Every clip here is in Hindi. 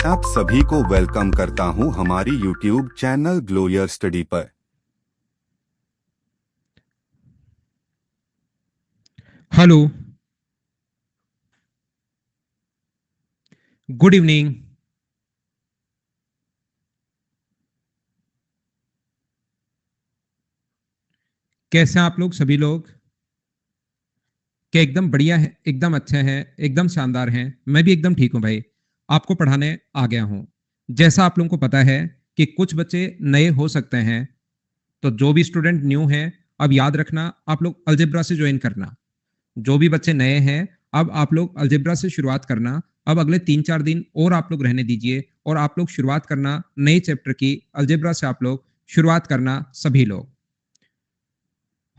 आप सभी को वेलकम करता हूं हमारी YouTube channel glow your study पर। Hello, good evening. कैसे हैं आप लोग सभी लोग? क्या एकदम बढ़िया है, एकदम अच्छे हैं, एकदम शानदार हैं? मैं भी एकदम ठीक हूं भाई। आपको पढ़ाने आ गया हूं। जैसा आप लोगों को पता है कि कुछ बच्चे नए हो सकते हैं, तो जो भी स्टूडेंट न्यू हैं, अब याद रखना आप लोग अलजेब्रा से ज्वाइन करना। जो भी बच्चे नए हैं, अब आप लोग अलजेब्रा से शुरुआत करना। अब अगले 3-4 दिन और आप लोग रहने दीजिए और आप लोग शुरुआत करना नए चैप्टर की। अलजेब्रा से आप लोग शुरुआत करना सभी लोग।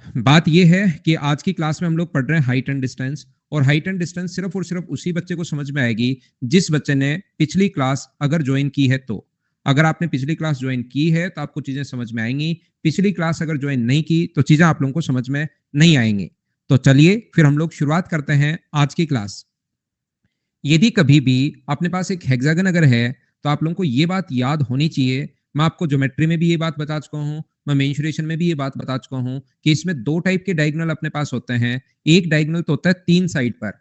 बात यह है कि आज की क्लास में हम लोग पढ़ रहे हैं हाइट एंड डिस्टेंस, और हाइट एंड डिस्टेंस सिर्फ और सिर्फ उसी बच्चे को समझ में आएगी जिस बच्चे ने पिछली क्लास अगर ज्वाइन की है। तो अगर आपने पिछली क्लास ज्वाइन की है तो आपको चीजें समझ में आएंगी। पिछली क्लास अगर ज्वाइन नहीं की तो चीजें आप लोगों को समझ में नहीं आएंगी। तो चलिए फिर हम लोग शुरुआत करते हैं आज की क्लास। यदि कभी भी अपने पास एक हेक्सागन अगर है, तो आप लोगों को ये बात याद होनी चाहिए। मैं आपको ज्योमेट्री में भी ये बात बता चुका हूं, मैं मेंसुरेशन में भी ये बात बता चुका हूं कि इसमें दो टाइप के डायगोनल अपने पास होते हैं। एक डायगोनल तो होता है 3 साइड पर।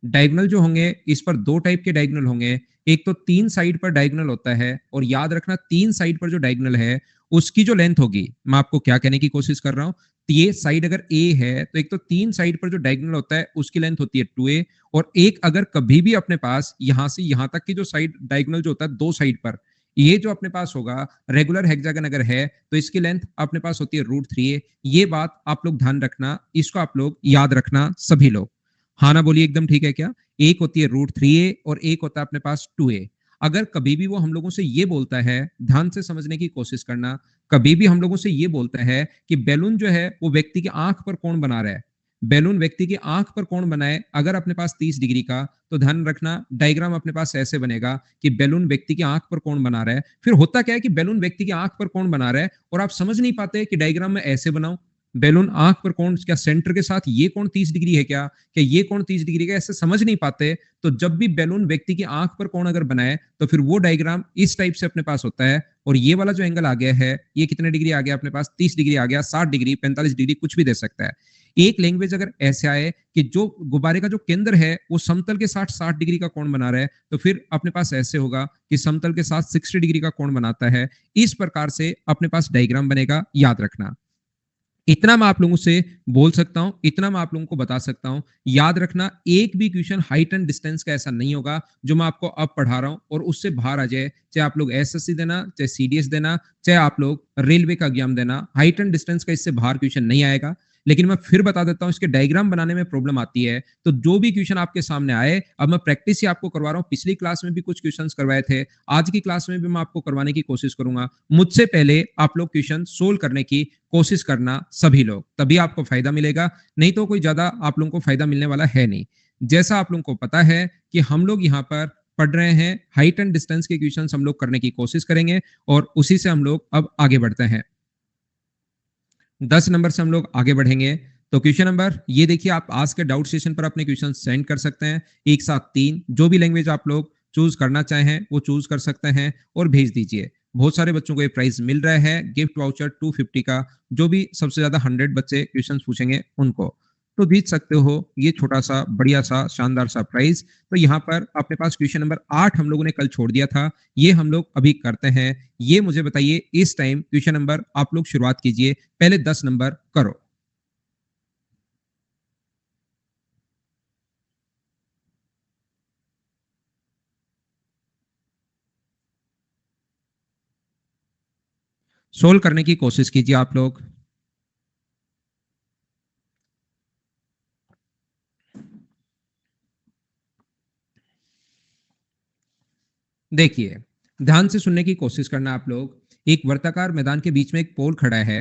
डायगोनल जो होंगे इस पर दो टाइप के डायगोनल होंगे। एक तो 3 साइड पर डायगोनल होता है, और याद रखना 3 साइड पर जो डायगोनल है उसकी जो लेंथ होगी, मैं आपको क्या कहने की कोशिश कर रहा हूं, ये साइड अगर ए है तो एक तो 3 साइड पर जो डायगोनल होता है उसकी लेंथ होती है 2a, और एक अगर कभी भी अपने पास यहां से यहां तक की जो साइड डायगोनल जो होता है दो साइड पर, ये जो अपने पास होगा रेगुलर हेक्सागन अगर है तो इसकी लेंथ अपने पास होती है √3a। ये बात आप लोग ध्यान रखना, इसको आप लोग याद रखना सभी लोग। हाँ ना बोलिए, एकदम ठीक है क्या? एक होती है √3a और एक होता है अपने पास 2a। अगर कभी भी वो हम लोगों से ये बोलता है, ध्यान से समझने की कोशिश करना, कभी भी हम लोगों से ये बोलता है कि बैलून जो है वो व्यक्ति की आंख पर कौन बना रहा है, बैलून व्यक्ति की आंख पर कौन बनाए, अगर अपने पास 30 डिग्री का, तो ध्यान रखना डायग्राम अपने पास ऐसे बनेगा कि बैलून व्यक्ति की आंख पर कौन बना रहा है। फिर होता क्या है कि बैलून व्यक्ति की आंख पर कौन बना रहा है और आप समझ नहीं पाते कि डायग्राम में ऐसे बनाऊं, बैलून आंख पर कौन, क्या सेंटर के साथ ये कौन 30 डिग्री है, क्या ये कौन 30 डिग्री का, ऐसे समझ नहीं पाते। तो जब भी बैलून व्यक्ति की आंख पर कौन अगर बनाए तो फिर वो डायग्राम इस टाइप से अपने पास होता है। और ये वाला जो एंगल आ गया है ये कितने डिग्री आ गया अपने पास, 30 डिग्री आ गया, 60 डिग्री, 45 डिग्री, कुछ भी दे सकता है। एक लैंग्वेज अगर ऐसे आए कि जो गुब्बारे का जो केंद्र है वो समतल के साथ 60 डिग्री का कोण बना रहा है, तो फिर अपने पास ऐसे होगा कि समतल के साथ 60 डिग्री का कोण बनाता है। इस प्रकार से अपने पास डायग्राम बनेगा, याद रखना। इतना मैं आप लोगों से बोल सकता हूं, इतना मैं आप लोगों को बता सकता हूं। याद रखना, एक भी क्वेश्चन हाइट एंड डिस्टेंस का ऐसा नहीं होगा जो मैं आपको अब पढ़ा रहा हूं और उससे बाहर आ जाए। चाहे आप लोग एसएससी देना, चाहे सीडीएस देना, चाहे आप लोग रेलवे का एग्जाम देना, हाइट एंड डिस्टेंस का इससे बाहर क्वेश्चन नहीं आएगा। लेकिन मैं फिर बता देता हूं, इसके डायग्राम बनाने में प्रॉब्लम आती है। तो जो भी क्वेश्चन आपके सामने आए, अब मैं प्रैक्टिस ही आपको करवा रहा हूं। पिछली क्लास में भी कुछ क्वेश्चंस करवाए थे, आज की क्लास में भी मैं आपको करवाने की कोशिश करूंगा। मुझसे पहले आप लोग क्वेश्चन सोल्व करने की कोशिश करना सभी लोग, तभी आपको फायदा मिलेगा। नहीं तो कोई ज्यादा आप लोगों को फायदा मिलने वाला है नहीं। जैसा आप लोगों को पता है कि हम लोग यहाँ पर पढ़ रहे हैं, हाइट एंड डिस्टेंस के क्वेश्चन हम लोग करने की कोशिश करेंगे और उसी से हम लोग अब आगे बढ़ते हैं। 10 नंबर से हम लोग आगे बढ़ेंगे। तो क्वेश्चन नंबर ये देखिए, आप आज के डाउट सेशन पर अपने क्वेश्चन सेंड कर सकते हैं, एक साथ 3, जो भी लैंग्वेज आप लोग चूज करना चाहें वो चूज कर सकते हैं और भेज दीजिए। बहुत सारे बच्चों को ये प्राइज मिल रहा है, गिफ्ट वाउचर 250 का। जो भी सबसे ज्यादा 100 बच्चे क्वेश्चन पूछेंगे उनको तो जीत सकते हो ये छोटा सा बढ़िया सा शानदार सा प्राइज। तो यहाँ पर अपने पास क्वेश्चन नंबर 8 हम लोगों ने कल छोड़ दिया था, ये हम लोग अभी करते हैं। ये मुझे बताइए, इस टाइम क्वेश्चन नंबर आप लोग शुरुआत कीजिए, पहले 10 नंबर करो। सोल्व करने की कोशिश कीजिए आप लोग। देखिए, ध्यान से सुनने की कोशिश करना आप लोग। एक वर्ताकार मैदान के बीच में एक पोल खड़ा है,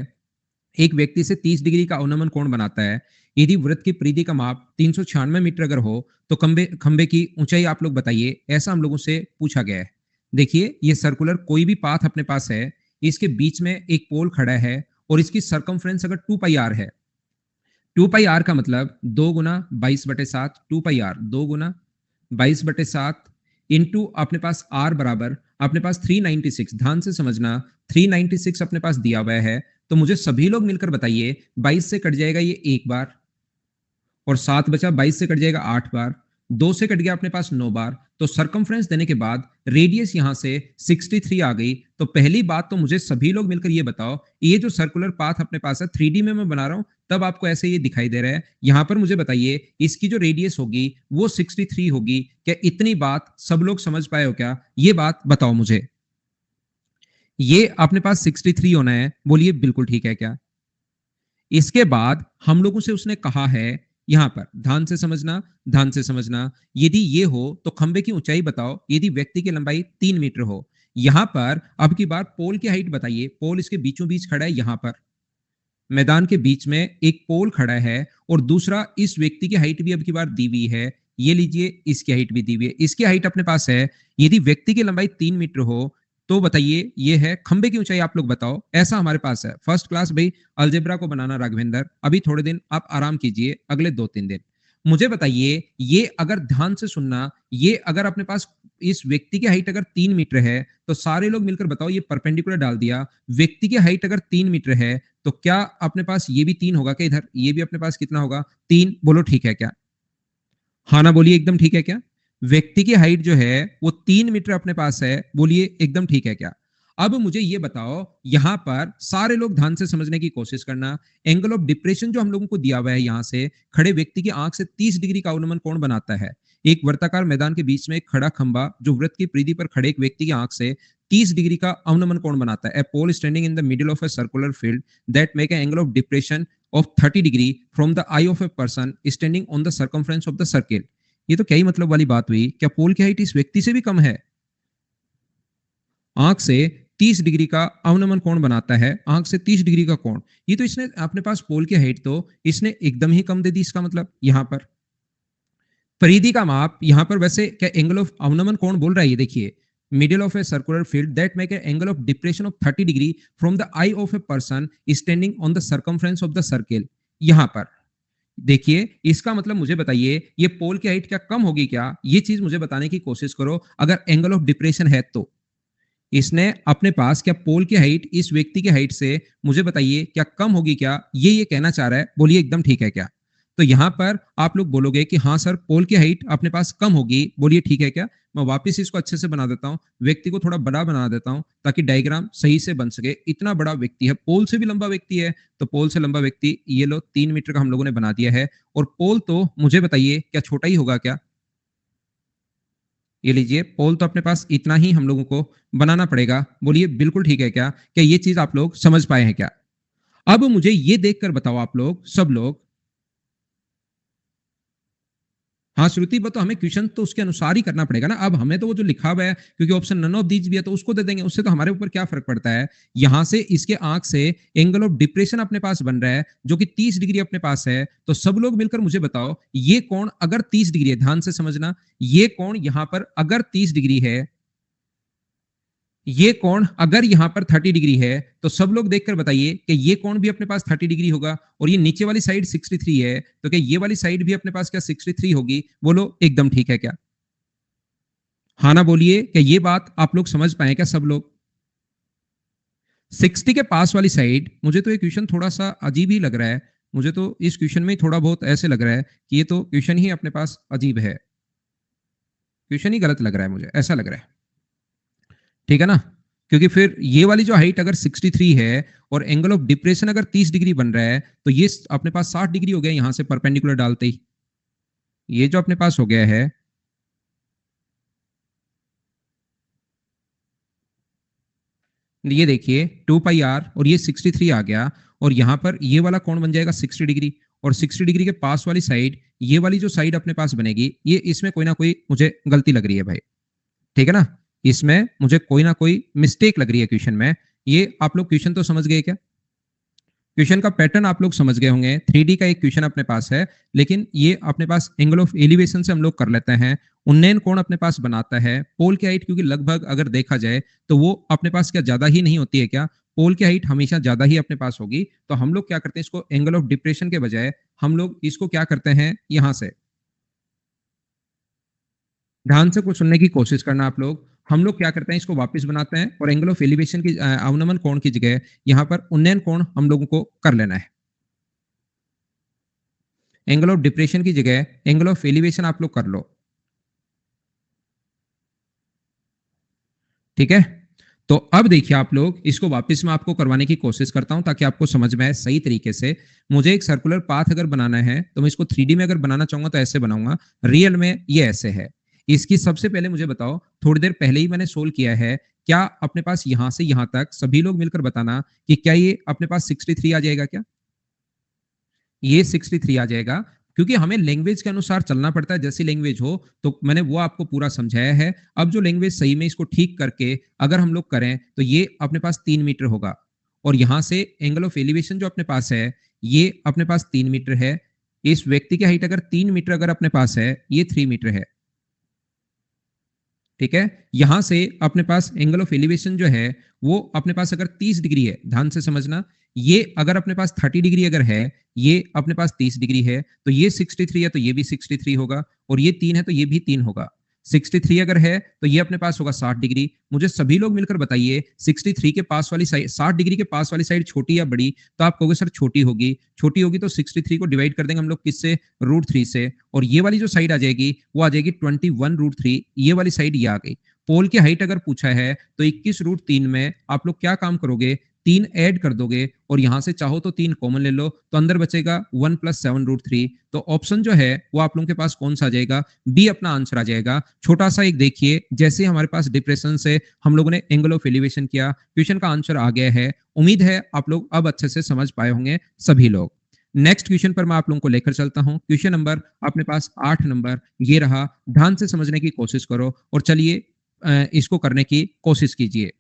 एक व्यक्ति से 30 डिग्री का अवनमन कोण बनाता है। यदि वृत्त की परिधि का माप 396 मीटर अगर हो तो खंबे खंबे की ऊंचाई आप लोग बताइए, ऐसा हम लोगों से पूछा गया है। देखिए, ये सर्कुलर कोई भी पाथ अपने पास है, इसके बीच में एक पोल खड़ा है और इसकी सरकमफ्रेंस अगर 2πr है, 2πr का मतलब 2 गुना 22/7, 2πr 2 गुना 22/7, इनटू अपने पास r बराबर अपने पास 396, ध्यान से समझना 396 अपने पास दिया हुआ है। तो मुझे सभी लोग मिलकर बताइए 22 से कट जाएगा ये एक बार, और 7 बचा, 22 से कट जाएगा 8 बार, 2 से कट गया अपने पास 9 बार। तो सरकमफ्रेंस देने के बाद रेडियस यहां से 63 आ गई। तो पहली बात तो मुझे सभी लोग मिलकर ये बताओ, ये जो सर्कुलर पाथ अपने पास है 3D में मैं बना रहा हूं, तब आपको ऐसे ये दिखाई दे रहा है। यहां पर मुझे बताइए इसकी जो रेडियस होगी वो 63 होगी क्या? इतनी बात सब लोग समझ पाए हो क्या? ये बात बताओ मुझे। ये अपने पास 63 होना है, बोलिए बिल्कुल ठीक है क्या? इसके बाद हम लोगों से उसने कहा है, यहां पर ध्यान से समझना, ध्यान से समझना, यदि ये हो तो खंबे की ऊंचाई बताओ यदि व्यक्ति की लंबाई 3 मीटर हो। यहां पर अब की बार पोल की हाइट बताइए। पोल इसके बीचों बीच खड़ा है, यहां पर मैदान के बीच में एक पोल खड़ा है, और दूसरा इस व्यक्ति की हाइट भी अब की बार दी हुई है। ये लीजिए, इसकी हाइट भी दी हुई है। इसकी हाइट अपने पास है, यदि व्यक्ति की लंबाई 3 मीटर हो तो बताइए ये है खंबे की ऊंचाई, आप लोग बताओ। ऐसा हमारे पास है। फर्स्ट क्लास भाई अलजेब्रा को बनाना राघवेंद्र, अभी थोड़े दिन आप आराम कीजिए, अगले 2-3 दिन। मुझे बताइए ये अगर ध्यान से सुनना, ये अगर अपने पास इस व्यक्ति की हाइट अगर 3 मीटर है तो सारे लोग मिलकर बताओ, ये परपेंडिकुलर डाल दिया। व्यक्ति की हाइट अगर 3 मीटर है तो क्या अपने पास ये भी 3 होगा क्या? इधर ये भी अपने पास कितना होगा? 3। बोलो ठीक है क्या? हाँ ना बोलिए, एकदम ठीक है क्या? व्यक्ति की हाइट जो है वो 3 मीटर अपने पास है, बोलिए एकदम ठीक है क्या? अब मुझे ये बताओ, यहां पर सारे लोग ध्यान से समझने की कोशिश करना। एंगल ऑफ डिप्रेशन जो हम लोगों को दिया हुआ है, यहां से खड़े व्यक्ति की आंख से 30 डिग्री का अवनमन कोण बनाता है। एक वर्ताकार मैदान के बीच में एक खड़ा खंबा जो वृत्त की परिधि पर खड़े एक व्यक्ति की आंख से 30 डिग्री का अवनमन कोण बनाता है। A pole standing in the middle of a circular field that make an angle of depression of 30 degree from the eye of a person standing on the circumference of the circle। ये तो क्या ही मतलब वाली बात हुई? क्या पोल की हाइट इस व्यक्ति से भी कम है? आंख से 30 डिग्री का अवनमन कोण बनाता है, आंख से 30 डिग्री का कोण। ये तो इसने अपने पास पोल की हाइट तो इसने एकदम ही कम दे दी। इसका मतलब यहां पर परिधि का माप, यहां पर वैसे क्या एंगल ऑफ अवनमन कोण बोल रहा है? ये देखिए, middle of a circular field that make angle of depression of 30 degree from the eye of a person standing on the circumference of the circle. यहां पर देखिए, इसका मतलब मुझे बताइए ये पोल की हाइट क्या कम होगी क्या? ये चीज मुझे बताने की कोशिश करो। अगर एंगल ऑफ डिप्रेशन है तो इसने अपने पास क्या पोल की हाइट इस व्यक्ति की हाइट से मुझे बताइए क्या कम होगी क्या? ये कहना चाह रहा है, बोलिए एकदम ठीक है क्या? तो यहां पर आप लोग बोलोगे कि हाँ सर पोल की हाइट अपने पास कम होगी, बोलिए ठीक है क्या? मैं वापस इसको अच्छे से बना देता हूं, व्यक्ति को थोड़ा बड़ा बना देता हूं ताकि डायग्राम सही से बन सके। इतना बड़ा व्यक्ति है, पोल से भी लंबा व्यक्ति है, तो पोल से लंबा व्यक्ति ये लो 3 मीटर का हम लोगों ने बना दिया है। और पोल तो मुझे बताइए क्या छोटा ही होगा क्या? ये लीजिए, पोल तो अपने पास इतना ही हम लोगों को बनाना पड़ेगा, बोलिए बिल्कुल ठीक है क्या? क्या ये चीज आप लोग समझ पाए हैं क्या? अब मुझे ये देखकर बताओ आप लोग सब लोग। हाँ श्रुति, वो तो हमें क्वेश्चन तो उसके अनुसार ही करना पड़ेगा ना। अब हमें तो वो जो लिखा हुआ है, क्योंकि ऑप्शन नन ऑफ दीज भी है तो उसको दे देंगे, उससे तो हमारे ऊपर क्या फर्क पड़ता है। यहां से इसके आंख से एंगल ऑफ डिप्रेशन अपने पास बन रहा है जो कि 30 डिग्री अपने पास है। तो सब लोग मिलकर मुझे बताओ, ये कोण अगर 30 डिग्री है, ध्यान से समझना, ये कोण यहां पर अगर 30 डिग्री है, ये कोण अगर यहां पर 30 डिग्री है, तो सब लोग देखकर बताइए कि ये कोण भी अपने पास 30 डिग्री होगा। और ये नीचे वाली साइड 63 है, तो क्या ये वाली साइड भी अपने पास क्या 63 होगी? बोलो एकदम ठीक है क्या? हाँ ना बोलिए, क्या ये बात आप लोग समझ पाए क्या सब लोग? 60 के पास वाली साइड, मुझे तो ये क्वेश्चन थोड़ा सा अजीब ही लग रहा है। मुझे तो इस क्वेश्चन में थोड़ा बहुत ऐसे लग रहा है कि ये तो क्वेश्चन ही अपने पास अजीब है, क्वेश्चन ही गलत लग रहा है, मुझे ऐसा लग रहा है। ठीक है ना? क्योंकि फिर ये वाली जो हाइट अगर 63 है और एंगल ऑफ डिप्रेशन अगर 30 डिग्री बन रहा है, तो ये अपने पास 60 डिग्री हो गया यहां से परपेंडिकुलर डालते ही। ये जो अपने पास हो गया है, ये देखिए 2 पाई r और ये 63 आ गया, और यहां पर ये वाला कोण बन जाएगा 60 डिग्री। और 60 डिग्री के पास वाली साइड, ये वाली जो साइड अपने पास बनेगी, ये इसमें कोई ना कोई मुझे गलती लग रही है भाई। ठीक है ना? इसमें मुझे कोई ना कोई मिस्टेक लग रही है क्वेश्चन में। ये आप लोग क्वेश्चन तो समझ गए क्या? क्वेश्चन का पैटर्न आप लोग समझ गए होंगे। 3D का एक क्वेश्चन अपने पास है, लेकिन ये अपने पास एंगल ऑफ एलिवेशन से हम लोग कर लेते हैं। उन्नयन कोण अपने पास बनाता है। पोल की हाइट क्योंकि लगभग अगर देखा जाए तो वो अपने पास क्या ज्यादा ही नहीं होती है क्या? पोल की हाइट हमेशा ज्यादा ही अपने पास होगी। तो हम लोग क्या करते हैं, इसको एंगल ऑफ डिप्रेशन के बजाय हम लोग इसको क्या करते हैं, यहां से ध्यान से कुछ सुनने की कोशिश करना आप लोग। हम लोग क्या करते हैं, इसको वापस बनाते हैं और एंगल ऑफ एलिवेशन की अवनमन कोण की जगह यहाँ पर उन्नयन कोण हम लोगों को कर लेना है। एंगल ऑफ डिप्रेशन की जगह एंगल ऑफ एलिवेशन आप लोग कर लो। ठीक है, तो अब देखिए आप लोग, इसको वापस मैं आपको करवाने की कोशिश करता हूं ताकि आपको समझ में आए सही तरीके से। मुझे एक सर्कुलर पाथ अगर बनाना है तो मैं इसको 3D में अगर बनाना चाहूंगा तो ऐसे बनाऊंगा, रियल में ये ऐसे है। इसकी सबसे पहले मुझे बताओ, थोड़ी देर पहले ही मैंने सोल्व किया है, क्या अपने पास यहां से यहां तक सभी लोग मिलकर बताना कि क्या ये अपने पास 63 आ जाएगा? क्या ये 63 आ जाएगा? क्योंकि हमें लैंग्वेज के अनुसार चलना पड़ता है, जैसी लैंग्वेज हो, तो मैंने वो आपको पूरा समझाया है। अब जो लैंग्वेज सही में इसको ठीक करके अगर हम लोग करें तो ये अपने पास 3 मीटर होगा और यहां से एंगल ऑफ एलिवेशन जो अपने पास है ये अपने पास 3 मीटर है। इस व्यक्ति की हाइट अगर 3 मीटर अगर अपने पास है, ये 3 मीटर है। ठीक है, यहां से अपने पास एंगल ऑफ एलिवेशन जो है वो अपने पास अगर 30 डिग्री है, ध्यान से समझना, ये अगर अपने पास 30 डिग्री अगर है, ये अपने पास 30 डिग्री है, तो ये 63 है तो ये भी 63 होगा, और ये 3 है तो ये भी 3 होगा। 63 अगर है तो ये अपने पास होगा 60 डिग्री। मुझे सभी लोग मिलकर बताइए 63 के पास वाली साइड, 60 डिग्री के पास वाली साइड छोटी या बड़ी? तो आप कहोगे सर छोटी होगी। छोटी होगी तो 63 को डिवाइड कर देंगे हम लोग किससे? √3 से। और ये वाली जो साइड आ जाएगी वो आ जाएगी 21√3, ये वाली साइड ये आ गई। पोल की हाइट अगर पूछा है तो 21√3 में आप लोग क्या काम करोगे? 3 ऐड कर दोगे और यहां से चाहो तो 3 कॉमन ले लो, तो अंदर बचेगा 1 + 7√3। तो ऑप्शन जो है वो आप लोगों के पास कौन सा आ जाएगा? बी अपना आंसर आ जाएगा। छोटा सा एक देखिए, जैसे हमारे पास डिप्रेशन से हम लोगों ने एंगल ऑफ एलिवेशन किया, क्वेश्चन का आंसर आ गया है। उम्मीद है आप लोग अब अच्छे से समझ पाए होंगे सभी लोग। नेक्स्ट क्वेश्चन पर मैं आप लोगों को लेकर चलता हूं। क्वेश्चन नंबर अपने पास 8 नंबर ये रहा। ध्यान से समझने की कोशिश करो और चलिए इसको करने की कोशिश कीजिए।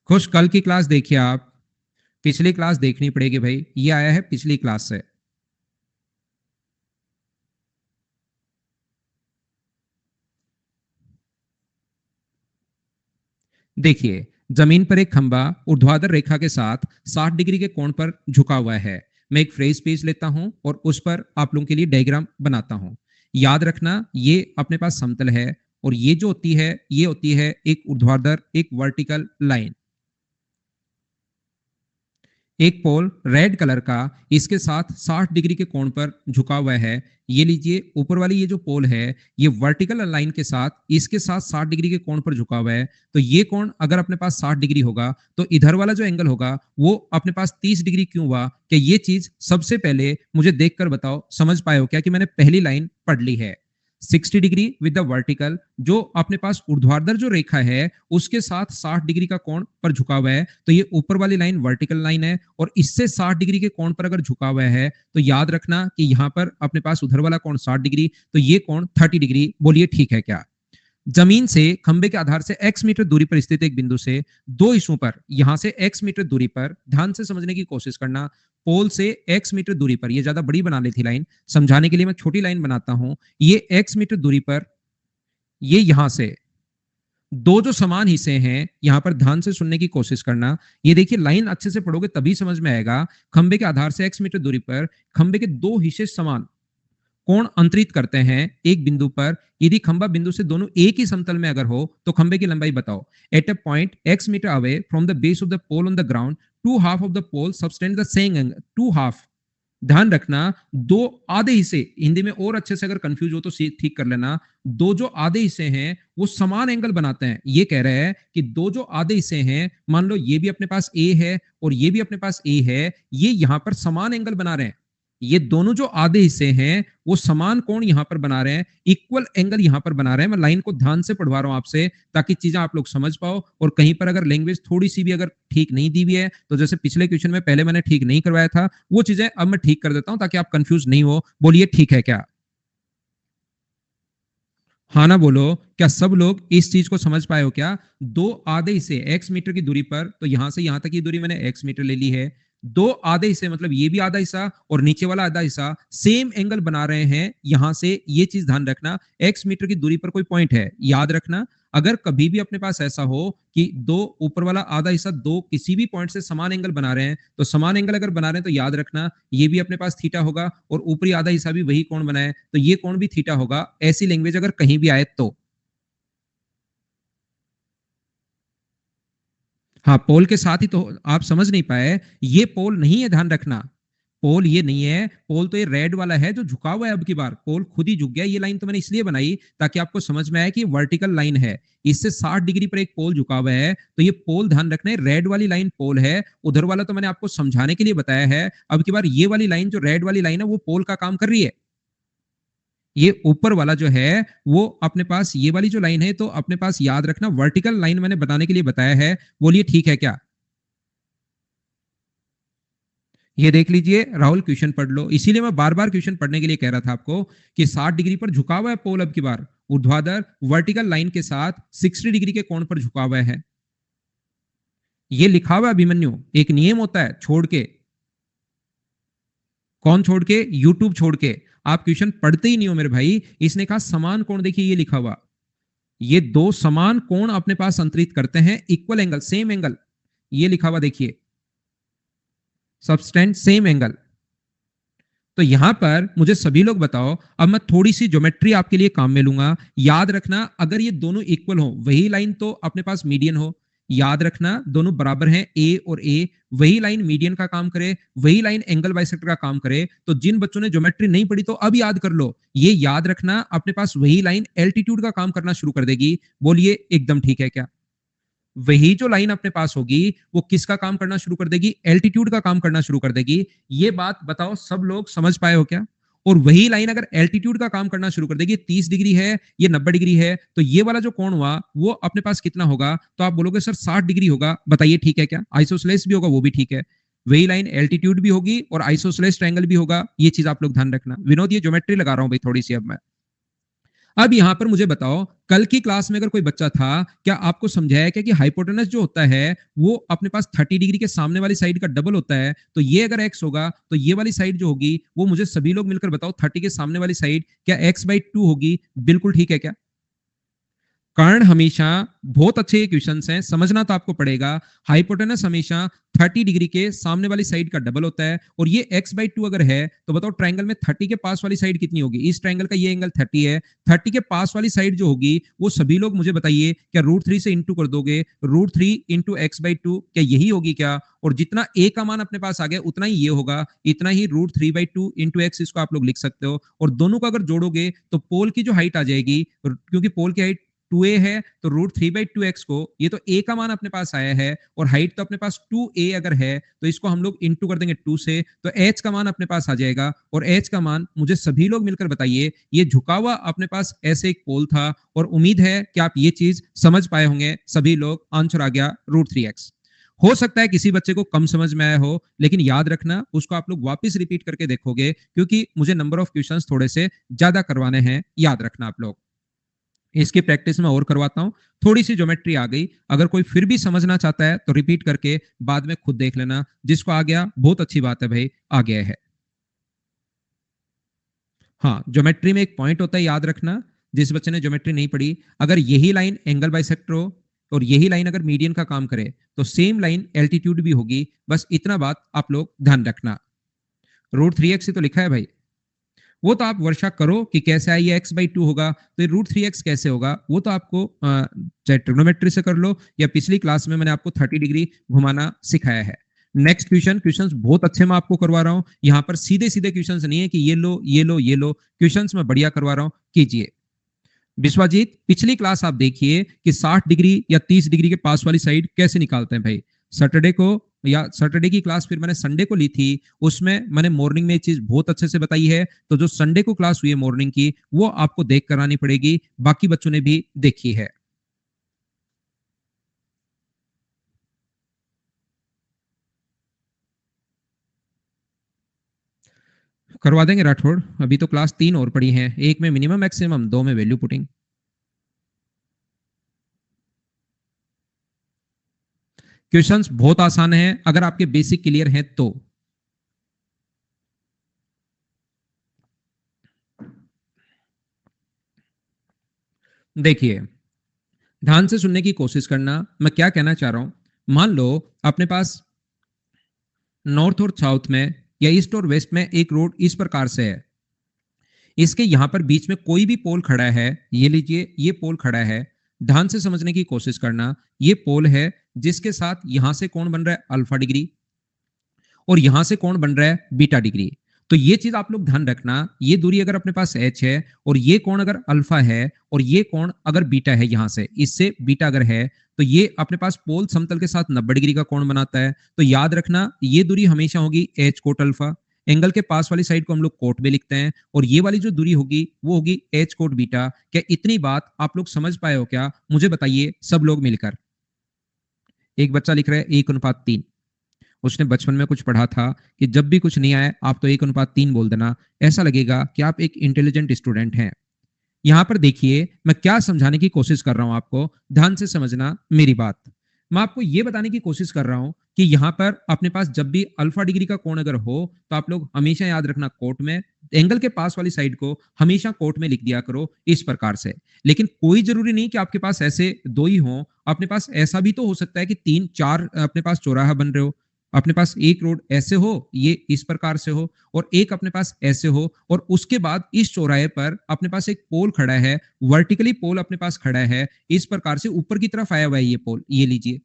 खुश, कल की क्लास देखिए आप, पिछली क्लास देखनी पड़ेगी भाई, ये आया है पिछली क्लास से। देखिए, जमीन पर एक खंबा ऊर्ध्वाधर रेखा के साथ 60 डिग्री के कोण पर झुका हुआ है। मैं एक फ्रेज पेज लेता हूं और उस पर आप लोगों के लिए डायग्राम बनाता हूं। याद रखना, ये अपने पास समतल है और ये जो होती है ये होती है एक ऊर्ध्वाधर, एक वर्टिकल लाइन। एक पोल रेड कलर का इसके साथ 60 डिग्री के कोण पर झुका हुआ है। ये लीजिए, ऊपर वाली ये जो पोल है ये वर्टिकल लाइन के साथ इसके साथ 60 डिग्री के कोण पर झुका हुआ है। तो ये कोण अगर अपने पास 60 डिग्री होगा तो इधर वाला जो एंगल होगा वो अपने पास 30 डिग्री क्यों हुआ? कि ये चीज सबसे पहले मुझे देखकर बताओ, समझ पाए हो क्या कि मैंने पहली लाइन पढ़ ली है? 60 डिग्री विद द वर्टिकल, जो अपने पास ऊर्ध्वाधर जो रेखा है उसके साथ 60 डिग्री का कोण पर झुका हुआ है, तो ये ऊपर वाली लाइन वर्टिकल लाइन है और इससे 60 डिग्री के कोण पर अगर झुका हुआ है तो याद रखना कि यहां पर अपने पास उधर वाला कोण 60 डिग्री, तो ये कोण 30 डिग्री। बोलिए ठीक है क्या? जमीन से खंबे के आधार से x मीटर दूरी पर स्थित एक बिंदु से दो हिस्सों पर, यहां से x मीटर दूरी पर, ध्यान से समझने की कोशिश करना, पोल से x मीटर दूरी पर, ये ज्यादा बड़ी बना ली थी लाइन, समझाने के लिए मैं छोटी लाइन बनाता हूं। ये x मीटर दूरी पर, ये यहां से दो जो समान हिस्से हैं, यहां पर ध्यान से सुनने की कोशिश करना। ये देखिए, लाइन अच्छे से पढ़ोगे तभी समझ में आएगा। खंबे के आधार से x मीटर दूरी पर खंबे के दो हिस्से समान कोण अंतरित करते हैं एक बिंदु पर। यदि खंबा बिंदु से दोनों एक ही समतल में अगर हो तो खंबे की लंबाई बताओ। At a point x metre away from the base of the pole on the ground, two half of the pole subtend the same angle. Two half, ध्यान रखना, दो आधे हिस्से, हिंदी में और अच्छे से अगर कंफ्यूज हो तो ठीक कर लेना। दो जो आधे हिस्से हैं वो समान एंगल बनाते हैं। ये कह रहे हैं कि दो जो आधे हिस्से हैं, मान लो ये भी अपने पास a है और ये भी अपने पास a है, ये यहां पर समान एंगल बना रहे हैं। ये दोनों जो आधे हिस्से हैं वो समान कोण यहां पर बना रहे हैं, इक्वल एंगल यहां पर बना रहे हैं। मैं लाइन को ध्यान से पढ़वा रहा हूं आपसे ताकि चीजें आप लोग समझ पाओ, और कहीं पर अगर लैंग्वेज थोड़ी सी भी अगर ठीक नहीं दी हुई है तो जैसे पिछले क्वेश्चन में पहले मैंने ठीक नहीं करवाया था, वो चीजें अब मैं ठीक कर देता हूं ताकि आप कंफ्यूज नहीं हो। बोलिए ठीक है क्या? हाँ ना बोलो। क्या सब लोग इस चीज को समझ पाए हो क्या? दो आधे हिस्से x मीटर की दूरी पर, तो यहां से यहां तक की दूरी मैंने x मीटर ले ली है। दो आधे हिस्से मतलब ये भी आधा हिस्सा और नीचे वाला आधा हिस्सा सेम एंगल बना रहे हैं यहां से। ये चीज ध्यान रखना, x मीटर की दूरी पर कोई पॉइंट है, याद रखना। अगर कभी भी अपने पास ऐसा हो कि दो ऊपर वाला आधा हिस्सा दो किसी भी पॉइंट से समान एंगल बना रहे हैं, तो समान एंगल अगर बना रहे हैं तो याद रखना ये भी अपने पास थीटा होगा और ऊपरी आधा हिस्सा भी वही कोण बनाए तो ये कोण भी थीटा होगा। ऐसी लैंग्वेज अगर कहीं भी आए तो। हाँ, पोल के साथ ही तो आप समझ नहीं पाए, ये पोल नहीं है, ध्यान रखना। पोल ये नहीं है, पोल तो ये रेड वाला है जो झुका हुआ है। अब की बार पोल खुद ही झुक गया। ये लाइन तो मैंने इसलिए बनाई ताकि आपको समझ में आए कि वर्टिकल लाइन है, इससे 60 डिग्री पर एक पोल झुका हुआ है, तो ये पोल ध्यान रखना है, रेड वाली लाइन पोल है। उधर वाला तो मैंने आपको समझाने के लिए बताया है। अब की बार ये वाली लाइन जो रेड वाली लाइन है वो पोल का काम कर रही है। ये ऊपर वाला जो है वो अपने पास, ये वाली जो लाइन है तो अपने पास याद रखना वर्टिकल लाइन मैंने बनाने के लिए बताया है। बोलिए ठीक है क्या? ये देख लीजिए राहुल, क्वेश्चन पढ़ लो। इसीलिए मैं बार बार क्वेश्चन पढ़ने के लिए कह रहा था आपको कि 60 डिग्री पर झुका हुआ है पोल। अब की बार ऊर्ध्वाधर वर्टिकल लाइन के साथ 60 डिग्री के कोण पर झुका हुआ है। ये लिखा हुआ है अभिमन्यु, एक नियम होता है छोड़ के। कौन छोड़ के? यूट्यूब छोड़ के। आप क्वेश्चन पढ़ते ही नहीं हो मेरे भाई। इसने कहा समान कोण, देखिए ये लिखा हुआ, ये दो समान कोण अपने पास अंतरित करते हैं, इक्वल एंगल, सेम एंगल। ये लिखा हुआ देखिए, सबस्टेंड सेम एंगल। तो यहां पर मुझे सभी लोग बताओ, अब मैं थोड़ी सी ज्योमेट्री आपके लिए काम में लूंगा। याद रखना अगर ये दोनों इक्वल हो, वही लाइन तो अपने पास मीडियन हो। याद रखना दोनों बराबर हैं ए और ए, वही लाइन मीडियन का काम करे, वही लाइन एंगल बाइसेक्टर का काम करे। तो जिन बच्चों ने ज्योमेट्री नहीं पढ़ी तो अब याद कर लो, ये याद रखना अपने पास वही लाइन एल्टीट्यूड का काम करना शुरू कर देगी। बोलिए एकदम ठीक है क्या? वही जो लाइन अपने पास होगी वो किसका काम करना शुरू कर देगी? एल्टीट्यूड का काम करना शुरू कर देगी। ये बात बताओ सब लोग समझ पाए हो क्या? और वही लाइन अगर एल्टीट्यूड का काम करना शुरू कर देगी, 30 डिग्री है, ये 90 डिग्री है, तो ये वाला जो कोण हुआ वो अपने पास कितना होगा? तो आप बोलोगे सर 60 डिग्री होगा। बताइए ठीक है क्या? आइसोसेलेस भी होगा, वो भी ठीक है। वही लाइन एल्टीट्यूड भी होगी और आइसोसेलेस ट्रायंगल भी होगा। ये चीज आप लोग ध्यान रखना। विनोद ये ज्योमेट्री लगा रहा हूं भाई थोड़ी सी अब मैं। अब यहां पर मुझे बताओ, कल की क्लास में अगर कोई बच्चा था, क्या आपको समझाया क्या कि हाइपोटेनस जो होता है वो अपने पास 30 डिग्री के सामने वाली साइड का डबल होता है? तो ये अगर x होगा तो ये वाली साइड जो होगी वो, मुझे सभी लोग मिलकर बताओ, 30 के सामने वाली साइड क्या x/2 होगी? बिल्कुल ठीक है क्या? कर्ण हमेशा, बहुत अच्छे क्वेश्चन हैं, समझना तो आपको पड़ेगा। हाइपोटेनस हमेशा 30 डिग्री के सामने वाली साइड का डबल होता है, और ये x/2 अगर है तो बताओ ट्रायंगल में 30 के पास वाली साइड कितनी होगी? इस ट्रायंगल का ये एंगल 30 है, 30 के पास वाली साइड जो होगी वो सभी लोग मुझे बताइए, क्या √3 से इंटू कर दोगे? √3 इंटू x/2 क्या यही होगी क्या? और जितना a का मान अपने पास आ गया उतना ही ये होगा, इतना ही √3/2 इंटू x, इसको आप लोग लिख सकते हो। और दोनों को अगर जोड़ोगे तो पोल की जो हाइट आ जाएगी, क्योंकि पोल की हाइट 2a है, तो √3/2x को, ये तो a का मान अपने पास आया है और हाइट तो अपने पास 2a अगर है तो इसको हम लोग इंटू कर देंगे 2 से, तो h का मान अपने पास आ जाएगा। और h का मान मुझे सभी लोग मिलकर बताइए, ये झुका हुआ अपने पास ऐसे एक पोल था, और उम्मीद है कि आप ये चीज समझ पाए होंगे सभी लोग। आंसर आ गया √3x। हो सकता है किसी बच्चे को कम समझ में आया हो, लेकिन याद रखना उसको आप लोग वापस रिपीट करके देखोगे, क्योंकि मुझे नंबर ऑफ क्वेश्चंस थोड़े से ज्यादा करवाने हैं। याद रखना आप लोग, इसकी प्रैक्टिस में और करवाता हूं। थोड़ी सी ज्योमेट्री आ गई, अगर कोई फिर भी समझना चाहता है तो रिपीट करके बाद में खुद देख लेना। जिसको आ गया बहुत अच्छी बात है भाई, आ गया है। हाँ, ज्योमेट्री में एक पॉइंट होता है, याद रखना। जिस बच्चे ने ज्योमेट्री नहीं पढ़ी, अगर यही लाइन एंगल बाइसेक्टर हो और यही लाइन अगर मीडियन का काम करे तो सेम लाइन एल्टीट्यूड भी होगी। बस इतना बात आप लोग ध्यान रखना। √3x से तो लिखा है भाई, वो तो आप वर्षा करो कि कैसे आई, x/2 होगा तो ये √3x कैसे होगा, वो तो आपको चाहे ट्रिग्नोमेट्री से कर लो या पिछली क्लास में मैंने आपको 30 डिग्री घुमाना सिखाया है। नेक्स्ट क्वेश्चन, क्वेश्चंस बहुत अच्छे मैं आपको करवा रहा हूं। यहां पर सीधे सीधे क्वेश्चंस नहीं है कि ये लो ये लो ये लो, क्वेश्चंस मैं बढ़िया करवा रहा हूं, कीजिए। विश्वजीत, पिछली क्लास आप देखिए कि 60 डिग्री या 30 डिग्री के पास वाली साइड कैसे निकालते हैं भाई। सैटरडे को या सैटरडे की क्लास फिर मैंने संडे को ली थी, उसमें मैंने मॉर्निंग में ये चीज बहुत अच्छे से बताई है। तो जो संडे को क्लास हुई है मॉर्निंग की, वो आपको देख कर आनी पड़ेगी, बाकी बच्चों ने भी देखी है। करवा देंगे राठौड़। अभी तो क्लास 3 और पड़ी हैं, एक में मिनिमम मैक्सिमम, 2 में वैल्यू पुटिंग। क्वेश्चंस बहुत आसान है अगर आपके बेसिक क्लियर हैं तो। देखिए, ध्यान से सुनने की कोशिश करना, मैं क्या कहना चाह रहा हूं। मान लो अपने पास नॉर्थ और साउथ में या ईस्ट और वेस्ट में एक रोड इस प्रकार से है, इसके यहां पर बीच में कोई भी पोल खड़ा है, ये लीजिए ये पोल खड़ा है। ध्यान से समझने की कोशिश करना, ये पोल है जिसके साथ यहां से कोण बन रहा है अल्फा डिग्री, और यहां से कोण बन रहा है बीटा डिग्री। तो ये चीज आप लोग ध्यान रखना, ये दूरी अगर अपने पास h है और ये कोण अगर अल्फा है और ये कोण अगर बीटा है, यहां से इससे बीटा अगर है, तो ये अपने पास पोल समतल के साथ 90 डिग्री का कोण बनाता है। तो याद रखना ये दूरी हमेशा होगी h कोट अल्फा। एंगल के पास वाली साइड को हम लोग कोट में लिखते हैं, और ये वाली जो दूरी होगी वो होगी h कोट बीटा। क्या इतनी बात आप लोग समझ पाए हो क्या? मुझे बताइए सब लोग मिलकर। एक बच्चा लिख रहा है 1:3। उसने बचपन में कुछ पढ़ा था कि जब भी कुछ नहीं आए आप तो 1:3 बोल देना, ऐसा लगेगा कि आप एक इंटेलिजेंट स्टूडेंट हैं। यहां पर देखिए मैं क्या समझाने की कोशिश कर रहा हूं आपको, ध्यान से समझना मेरी बात। मैं आपको यह बताने की कोशिश कर रहा हूं कि यहां पर अपने पास जब भी अल्फा डिग्री का कोण अगर हो तो आप लोग हमेशा याद रखना कोट में, एंगल के पास वाली साइड को हमेशा कोट में लिख दिया करो इस प्रकार से। लेकिन कोई जरूरी नहीं कि आपके पास ऐसे दो ही हो, अपने पास ऐसा भी तो हो सकता है कि 3-4 अपने पास चौराहा बन रहे हो। अपने पास एक रोड ऐसे हो, ये इस प्रकार से हो, और एक अपने पास ऐसे हो, और उसके बाद इस चौराहे पर अपने पास एक पोल खड़ा है, वर्टिकली पोल अपने पास खड़ा है, इस प्रकार से ऊपर की तरफ आया हुआ है ये पोल, ये लीजिए।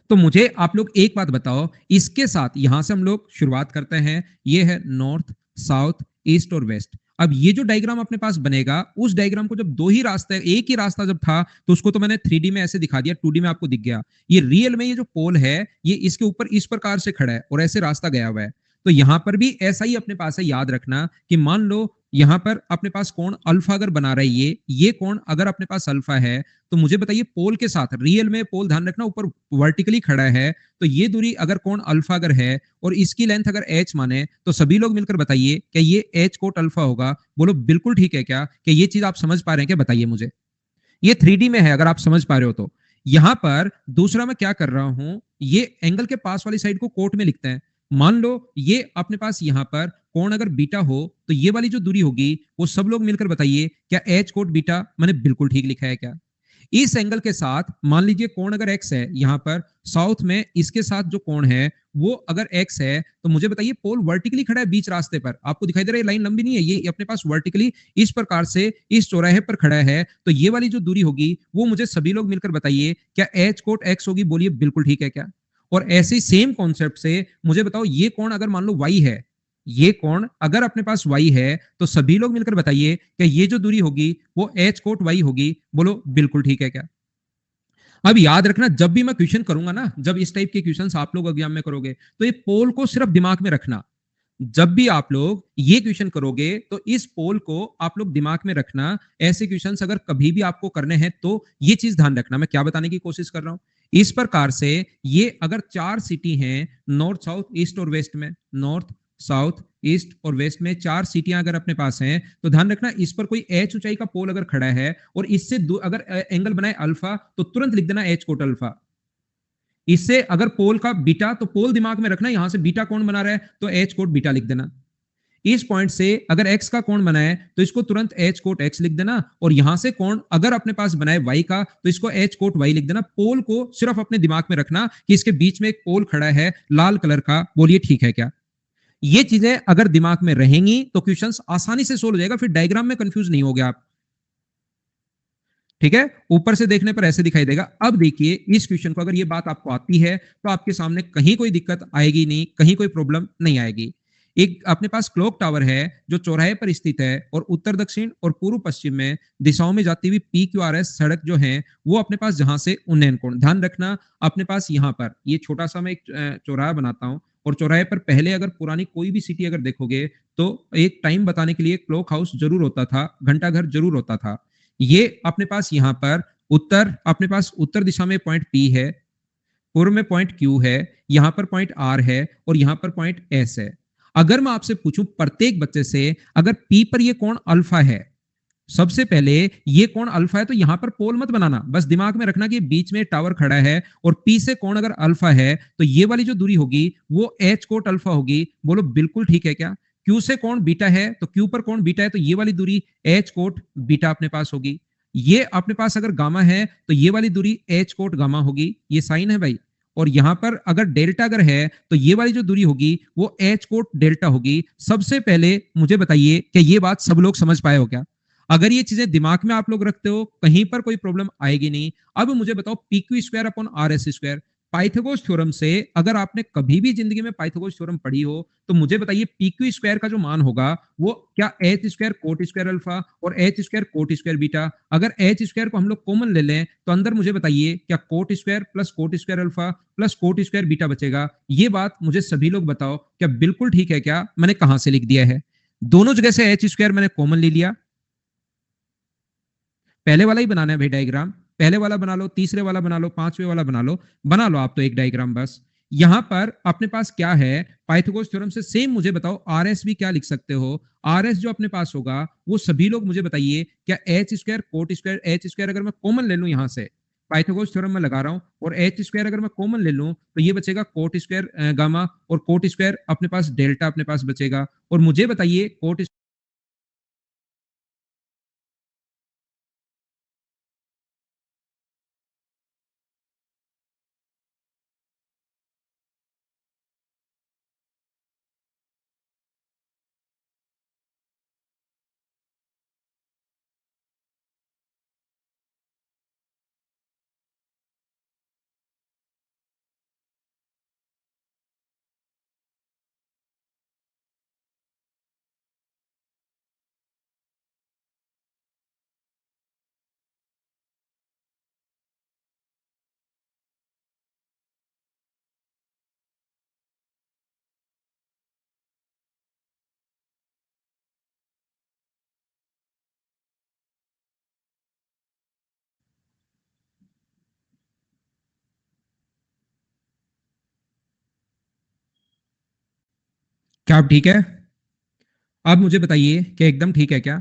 तो मुझे आप लोग एक बात बताओ, इसके साथ यहां से हम लोग शुरुआत करते हैं, ये है नॉर्थ, साउथ, ईस्ट और वेस्ट। अब ये जो डायग्राम अपने पास बनेगा, उस डायग्राम को जब दो ही रास्ते, एक ही रास्ता जब था तो उसको तो मैंने 3D में ऐसे दिखा दिया, 2D में आपको दिख गया। ये रियल में ये जो पोल है, ये इसके ऊपर इस प्रकार से खड़ा है और ऐसे रास्ता गया हुआ है। तो यहां पर भी ऐसा ही अपने पास है, याद रखना कि मान लो यहां पर अपने पास कोण अल्फा अगर बना रहा है, ये कोण अगर अपने पास अल्फा है, तो मुझे बताइए पोल के साथ, रियल में पोल ध्यान रखना ऊपर वर्टिकली खड़ा है, तो ये दूरी अगर कोण अल्फा अगर है और इसकी लेंथ अगर h माने, तो सभी लोग मिलकर बताइए क्या ये h कोट अल्फा होगा? बोलो बिल्कुल ठीक है क्या? क्या ये चीज आप समझ पा रहे हैं क्या? बताइए मुझे। ये 3D में है अगर आप समझ पा रहे हो तो। यहां पर दूसरा मैं क्या कर रहा हूं, ये एंगल के पास वाली साइड को कोट में लिखते हैं। मान लो ये अपने पास यहां पर कोण अगर बीटा हो, तो ये वाली जो दूरी होगी वो सब लोग मिलकर बताइए क्या h कोट बीटा मैंने बिल्कुल ठीक लिखा है क्या? इस एंगल के साथ मान लीजिए कोण अगर x है, यहां पर साउथ में इसके साथ जो कोण है वो अगर x है, तो मुझे बताइए पोल वर्टिकली खड़ा है बीच रास्ते पर, आपको दिखाई दे रहा है लाइन लंबी नहीं है, ये अपने पास वर्टिकली इस प्रकार से इस चौराहे पर खड़ा है। तो ये वाली जो दूरी होगी वो मुझे सभी लोग मिलकर बताइए क्या h कोट x होगी? बोलिए बिल्कुल ठीक है क्या? और ऐसे सेम कॉन्सेप्ट से मुझे बताओ ये कोण अगर मान लो y है, ये कोण अगर अपने पास y है, तो सभी लोग मिलकर बताइए कि ये जो दूरी होगी वो h कोट y होगी? बोलो बिल्कुल ठीक है क्या? अब याद रखना जब भी मैं क्वेश्चन करूंगा ना, जब इस टाइप के क्वेश्चंस आप लोग एग्जाम में करोगे, तो ये पोल को सिर्फ दिमाग में रखना। जब भी आप लोग ये क्वेश्चन करोगे तो इस पोल को आप लोग दिमाग में रखना। ऐसे क्वेश्चंस अगर कभी भी आपको करने हैं तो ये चीज ध्यान रखना, मैं क्या बताने की कोशिश कर रहा हूं। इस प्रकार से ये अगर 4 सिटी हैं नॉर्थ, साउथ, ईस्ट और वेस्ट में, नॉर्थ, साउथ, ईस्ट और वेस्ट में 4 सिटियां अगर अपने पास हैं, तो ध्यान रखना इस पर कोई h ऊंचाई का पोल अगर खड़ा है और इससे अगर एंगल बनाए अल्फा, तो तुरंत लिख देना h कोट अल्फा। इससे अगर पोल का बीटा, तो पोल दिमाग में रखना, यहां से बीटा कोण बना रहा है तो h कोट बीटा लिख देना। इस पॉइंट से अगर x का कोण बनाए तो इसको तुरंत h कोट x लिख देना, और यहां से कोण अगर अपने पास बनाए y का तो इसको h कोट y लिख देना। पोल को सिर्फ अपने दिमाग में रखना कि इसके बीच में एक पोल खड़ा है लाल कलर का, बोलिए ठीक है क्या? ये चीजें अगर दिमाग में रहेंगी तो क्वेश्चंस आसानी से सोल्व हो जाएगा, फिर डायग्राम में कंफ्यूज नहीं हो गया आप। ठीक है, ऊपर से देखने पर ऐसे दिखाई देगा। अब देखिए इस क्वेश्चन को, अगर ये बात आपको आती है तो आपके सामने कहीं कोई दिक्कत आएगी नहीं, कहीं कोई प्रॉब्लम नहीं आएगी। एक अपने पास क्लॉक टावर है जो चौराहे पर स्थित है और उत्तर दक्षिण और पूर्व पश्चिम में दिशाओं में जाती हुई PQRS सड़क जो है वो अपने पास जहां से उन्नयन कोण, ध्यान रखना अपने पास यहाँ पर ये छोटा सा मैं एक चौराहा बनाता हूँ और चौराहे पर पहले अगर पुरानी कोई भी सिटी अगर देखोगे तो एक टाइम बताने के लिए क्लॉक हाउस जरूर होता था, घंटा घर जरूर होता था। ये अपने पास यहाँ पर उत्तर, अपने पास उत्तर दिशा में पॉइंट P है, पूर्व में पॉइंट Q है, यहाँ पर पॉइंट R है और यहाँ पर पॉइंट S है। अगर मैं आपसे पूछूं प्रत्येक बच्चे से, अगर P पर ये कोण अल्फा है, सबसे पहले ये कोण अल्फा है तो यहां पर पोल मत बनाना, बस दिमाग में रखना कि बीच में टावर खड़ा है और पी से कोण अगर अल्फा है तो ये वाली जो दूरी होगी वो एच कोट अल्फा होगी। बोलो बिल्कुल ठीक है क्या? क्यू से कोण बीटा है तो क्यू पर कोण बीटा है तो ये वाली दूरी एच कोट बीटा अपने पास होगी। ये अपने पास अगर गामा है तो ये वाली दूरी एच कोट गामा होगी, ये साइन है भाई। और यहां पर अगर डेल्टा अगर है तो ये वाली जो दूरी होगी वो एच कोट डेल्टा होगी। सबसे पहले मुझे बताइए कि ये बात सब लोग समझ पाए हो क्या? अगर ये चीजें दिमाग में आप लोग रखते हो कहीं पर कोई प्रॉब्लम आएगी नहीं। अब मुझे बताओ PQ² upon RS², Pythagoras theorem से अगर आपने कभी भी जिंदगी में पाइथागोरस थ्योरम पढ़ी हो तो मुझे बताइए PQ² का जो मान होगा वो क्या H² कोट स्क्वायर अल्फा और H² कोट स्क्वायर बीटा। अगर H² को हम लोग कॉमन ले लें तो अंदर मुझे बताइए क्या coat square plus coat square alpha plus coat square beta बचेगा। ये बात मुझे सभी लोग बताओ क्या बिल्कुल ठीक है क्या? मैंने कहां से लिख दिया है? दोनों जगह से H² मैंने कॉमन ले लिया। पहले वाला ही बनाना है भाई डायग्राम, पहले वाला बना लो, तीसरे वाला बना लो, पांचवे वाला बना लो आप तो एक डायग्राम बस। यहां पर अपने पास क्या है, पाइथागोरस थ्योरम से सेम मुझे बताओ आरएस भी क्या लिख सकते हो। आरएस जो अपने पास होगा वो सभी लोग मुझे बताइए क्या H² कोट स्क्वायर H² अगर मैं कॉमन ले लूं यहां से, पाइथागोरस थ्योरम में लगा रहा हूं और H² अगर मैं कॉमन ले लूं तो ये बचेगा कोट स्क्वायर गामा और कोट स्क्वायर अपने पास डेल्टा अपने पास बचेगा। और मुझे बताइए कोट, क्या आप ठीक है? अब मुझे बताइए कि एकदम ठीक है क्या?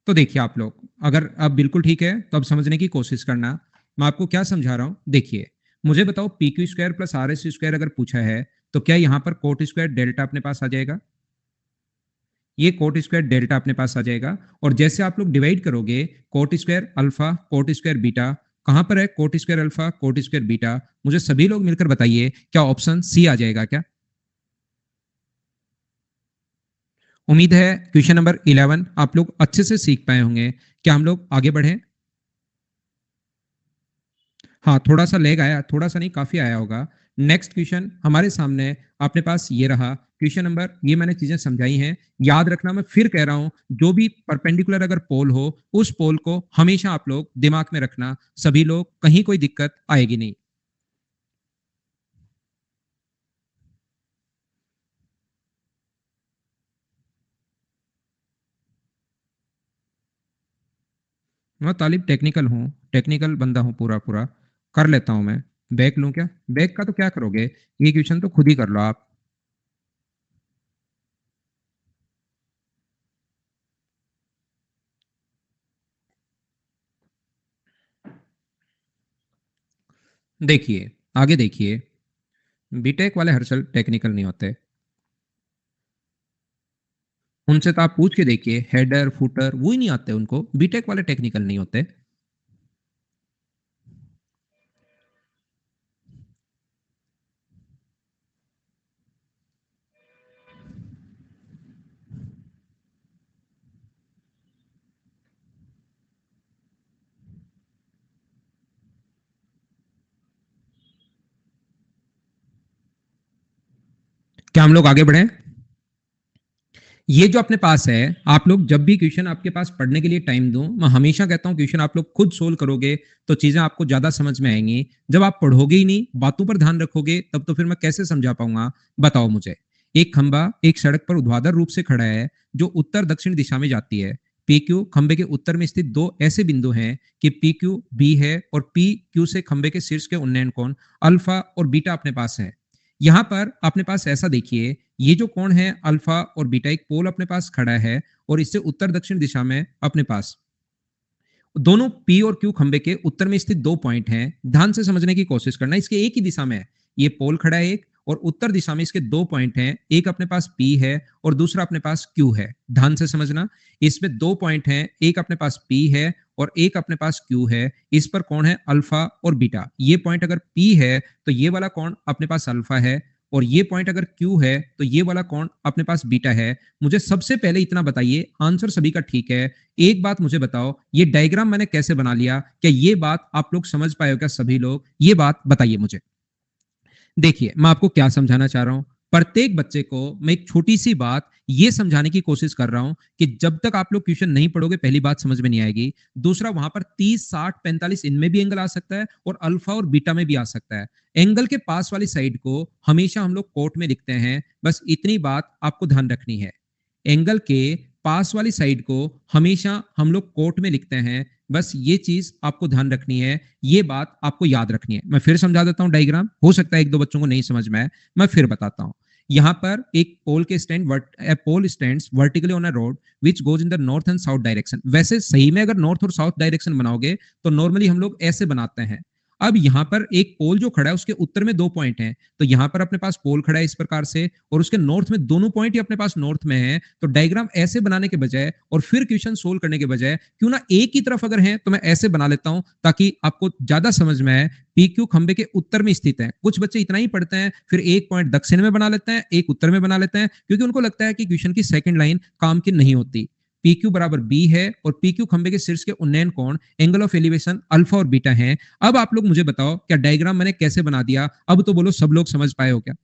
तो देखिए आप लोग, अगर अब बिल्कुल ठीक है तो अब समझने की कोशिश करना। मैं आपको क्या समझा रहा हूं, देखिए मुझे बताओ PQ² प्लस RS² अगर पूछा है तो क्या यहां पर कोट स्क्वायर डेल्टा अपने पास आ जाएगा? ये कोट स्क्वायर डेल्टा अपने पास आ जाएगा। और जैसे आप लोग डिवाइड करोगे coat square alpha coat square beta, कहां पर है coat square alpha coat square beta, मुझे सभी लोग मिलकर बताइए क्या ऑप्शन सी आ जाएगा क्या? उम्मीद है क्वेश्चन नंबर 11 आप लोग अच्छे से सीख पाए होंगे। क्या हम लोग आगे बढ़े? हाँ, थोड़ा सा लेग आया, थोड़ा सा नहीं काफी आया होगा। नेक्स्ट क्वेश्चन हमारे सामने अपने पास ये रहा क्वेश्चन नंबर, ये मैंने चीजें समझाई हैं, याद रखना। मैं फिर कह रहा हूं जो भी परपेंडिकुलर अगर पोल हो उस पोल को हमेशा आप लोग दिमाग में रखना, सभी लोग, कहीं कोई दिक्कत आएगी नहीं। मैं तालिब टेक्निकल हूँ, टेक्निकल बंदा हूँ पूरा पूरा, कर लेता हूँ मैं। बैक लूं क्या? बैक का तो क्या करोगे, ये क्वेश्चन तो खुद ही कर लो आप। देखिए, आगे देखिए, बीटेक वाले हर्षल टेक्निकल नहीं होते। उनसे तो आप पूछ के देखिए, हेडर फुटर वो ही नहीं आते उनको, बीटेक वाले टेक्निकल नहीं होते। क्या हम लोग आगे बढ़े? ये जो अपने पास है, आप लोग जब भी क्वेश्चन आपके पास पढ़ने के लिए टाइम दूं, मैं हमेशा कहता हूं क्वेश्चन आप लोग खुद सोल्व करोगे तो चीजें आपको ज्यादा समझ में आएंगी। जब आप पढ़ोगे ही नहीं, बातों पर ध्यान रखोगे, तब तो फिर मैं कैसे समझा पाऊंगा? बताओ मुझे। एक खंबा एक सड़क पर ऊर्ध्वाधर रूप से खड़ा है जो उत्तर दक्षिण दिशा में जाती है। पी क्यू खंबे के उत्तर में स्थित दो ऐसे बिंदु हैं कि पी क्यू बी है और पी क्यू से खंबे के शीर्ष के उन्नयन कोण अल्फा और बीटा अपने पास है। यहां पर अपने पास ऐसा देखिए, ये जो कोण है अल्फा और बीटा, एक पोल अपने पास खड़ा है और इससे उत्तर दक्षिण दिशा में अपने पास दोनों पी और क्यू खंबे के उत्तर में स्थित दो पॉइंट हैं। ध्यान से समझने की कोशिश करना, इसके एक ही दिशा में है। ये पोल खड़ा है एक, और उत्तर दिशा में इसके दो पॉइंट हैं, एक अपने पास पी है और दूसरा अपने पास क्यू है। ध्यान से समझना, इसमें दो पॉइंट हैं, एक अपने पास पी है और एक अपने पास क्यू है। इस पर कौन है? अल्फा और बीटा। ये पॉइंट अगर पी है तो ये वाला कौन अपने पास अल्फा है, और ये पॉइंट अगर क्यू है तो ये वाला कौन अपने पास बीटा है। मुझे सबसे पहले इतना बताइए, आंसर सभी का ठीक है। एक बात मुझे बताओ, ये डायग्राम मैंने कैसे बना लिया? क्या ये बात आप लोग समझ पाए हो क्या सभी लोग? ये बात बताइए मुझे। देखिए, मैं आपको क्या समझाना चाह रहा हूं। प्रत्येक बच्चे को मैं एक छोटी सी बात ये समझाने की कोशिश कर रहा हूं कि जब तक आप लोग ट्यूशन नहीं पढ़ोगे, पहली बात समझ में नहीं आएगी। दूसरा, वहां पर 30, 60, 45 इनमें भी एंगल आ सकता है और अल्फा और बीटा में भी आ सकता है। एंगल के पास वाली साइड को हमेशा हम लोग कोट में लिखते हैं। बस इतनी बात आपको ध्यान रखनी है। एंगल के पास वाली साइड को हमेशा हम लोग कोट में लिखते हैं। बस ये चीज आपको ध्यान रखनी है, ये बात आपको याद रखनी है। मैं फिर समझा देता हूं डायग्राम, हो सकता है एक दो बच्चों को नहीं समझ में आए, मैं फिर बताता हूं। यहां पर एक pole stands vertically on a road which goes in the north and south direction. वैसे सही में अगर नॉर्थ और साउथ डायरेक्शन बनाओगे तो नॉर्मली हम लोग ऐसे बनाते हैं। अब यहां पर एक पोल जो खड़ा है उसके उत्तर में दो पॉइंट हैं, तो यहां पर अपने पास पोल खड़ा है इस प्रकार से, और उसके नॉर्थ में दोनों पॉइंट ही अपने पास नॉर्थ में है। तो डायग्राम ऐसे बनाने के बजाय और फिर क्वेश्चन सोल्व करने के बजाय क्यों ना एक ही तरफ अगर है तो मैं ऐसे बना लेता हूं ताकि आपको ज्यादा समझ में आए। पी क्यू खंबे के उत्तर में स्थित है। कुछ बच्चे इतना ही पढ़ते हैं, फिर एक पॉइंट दक्षिण में बना लेते हैं, एक उत्तर में बना लेते हैं, क्योंकि उनको लगता है कि क्वेश्चन की सेकंड लाइन काम की नहीं होती। पी क्यू बराबर बी है और पी क्यू खंबे के शीर्ष के उन्नयन कोण एंगल ऑफ एलिवेशन अल्फा और बीटा है। अब आप लोग मुझे बताओ, क्या डायग्राम मैंने कैसे बना दिया? अब तो बोलो सब लोग समझ पाए हो क्या?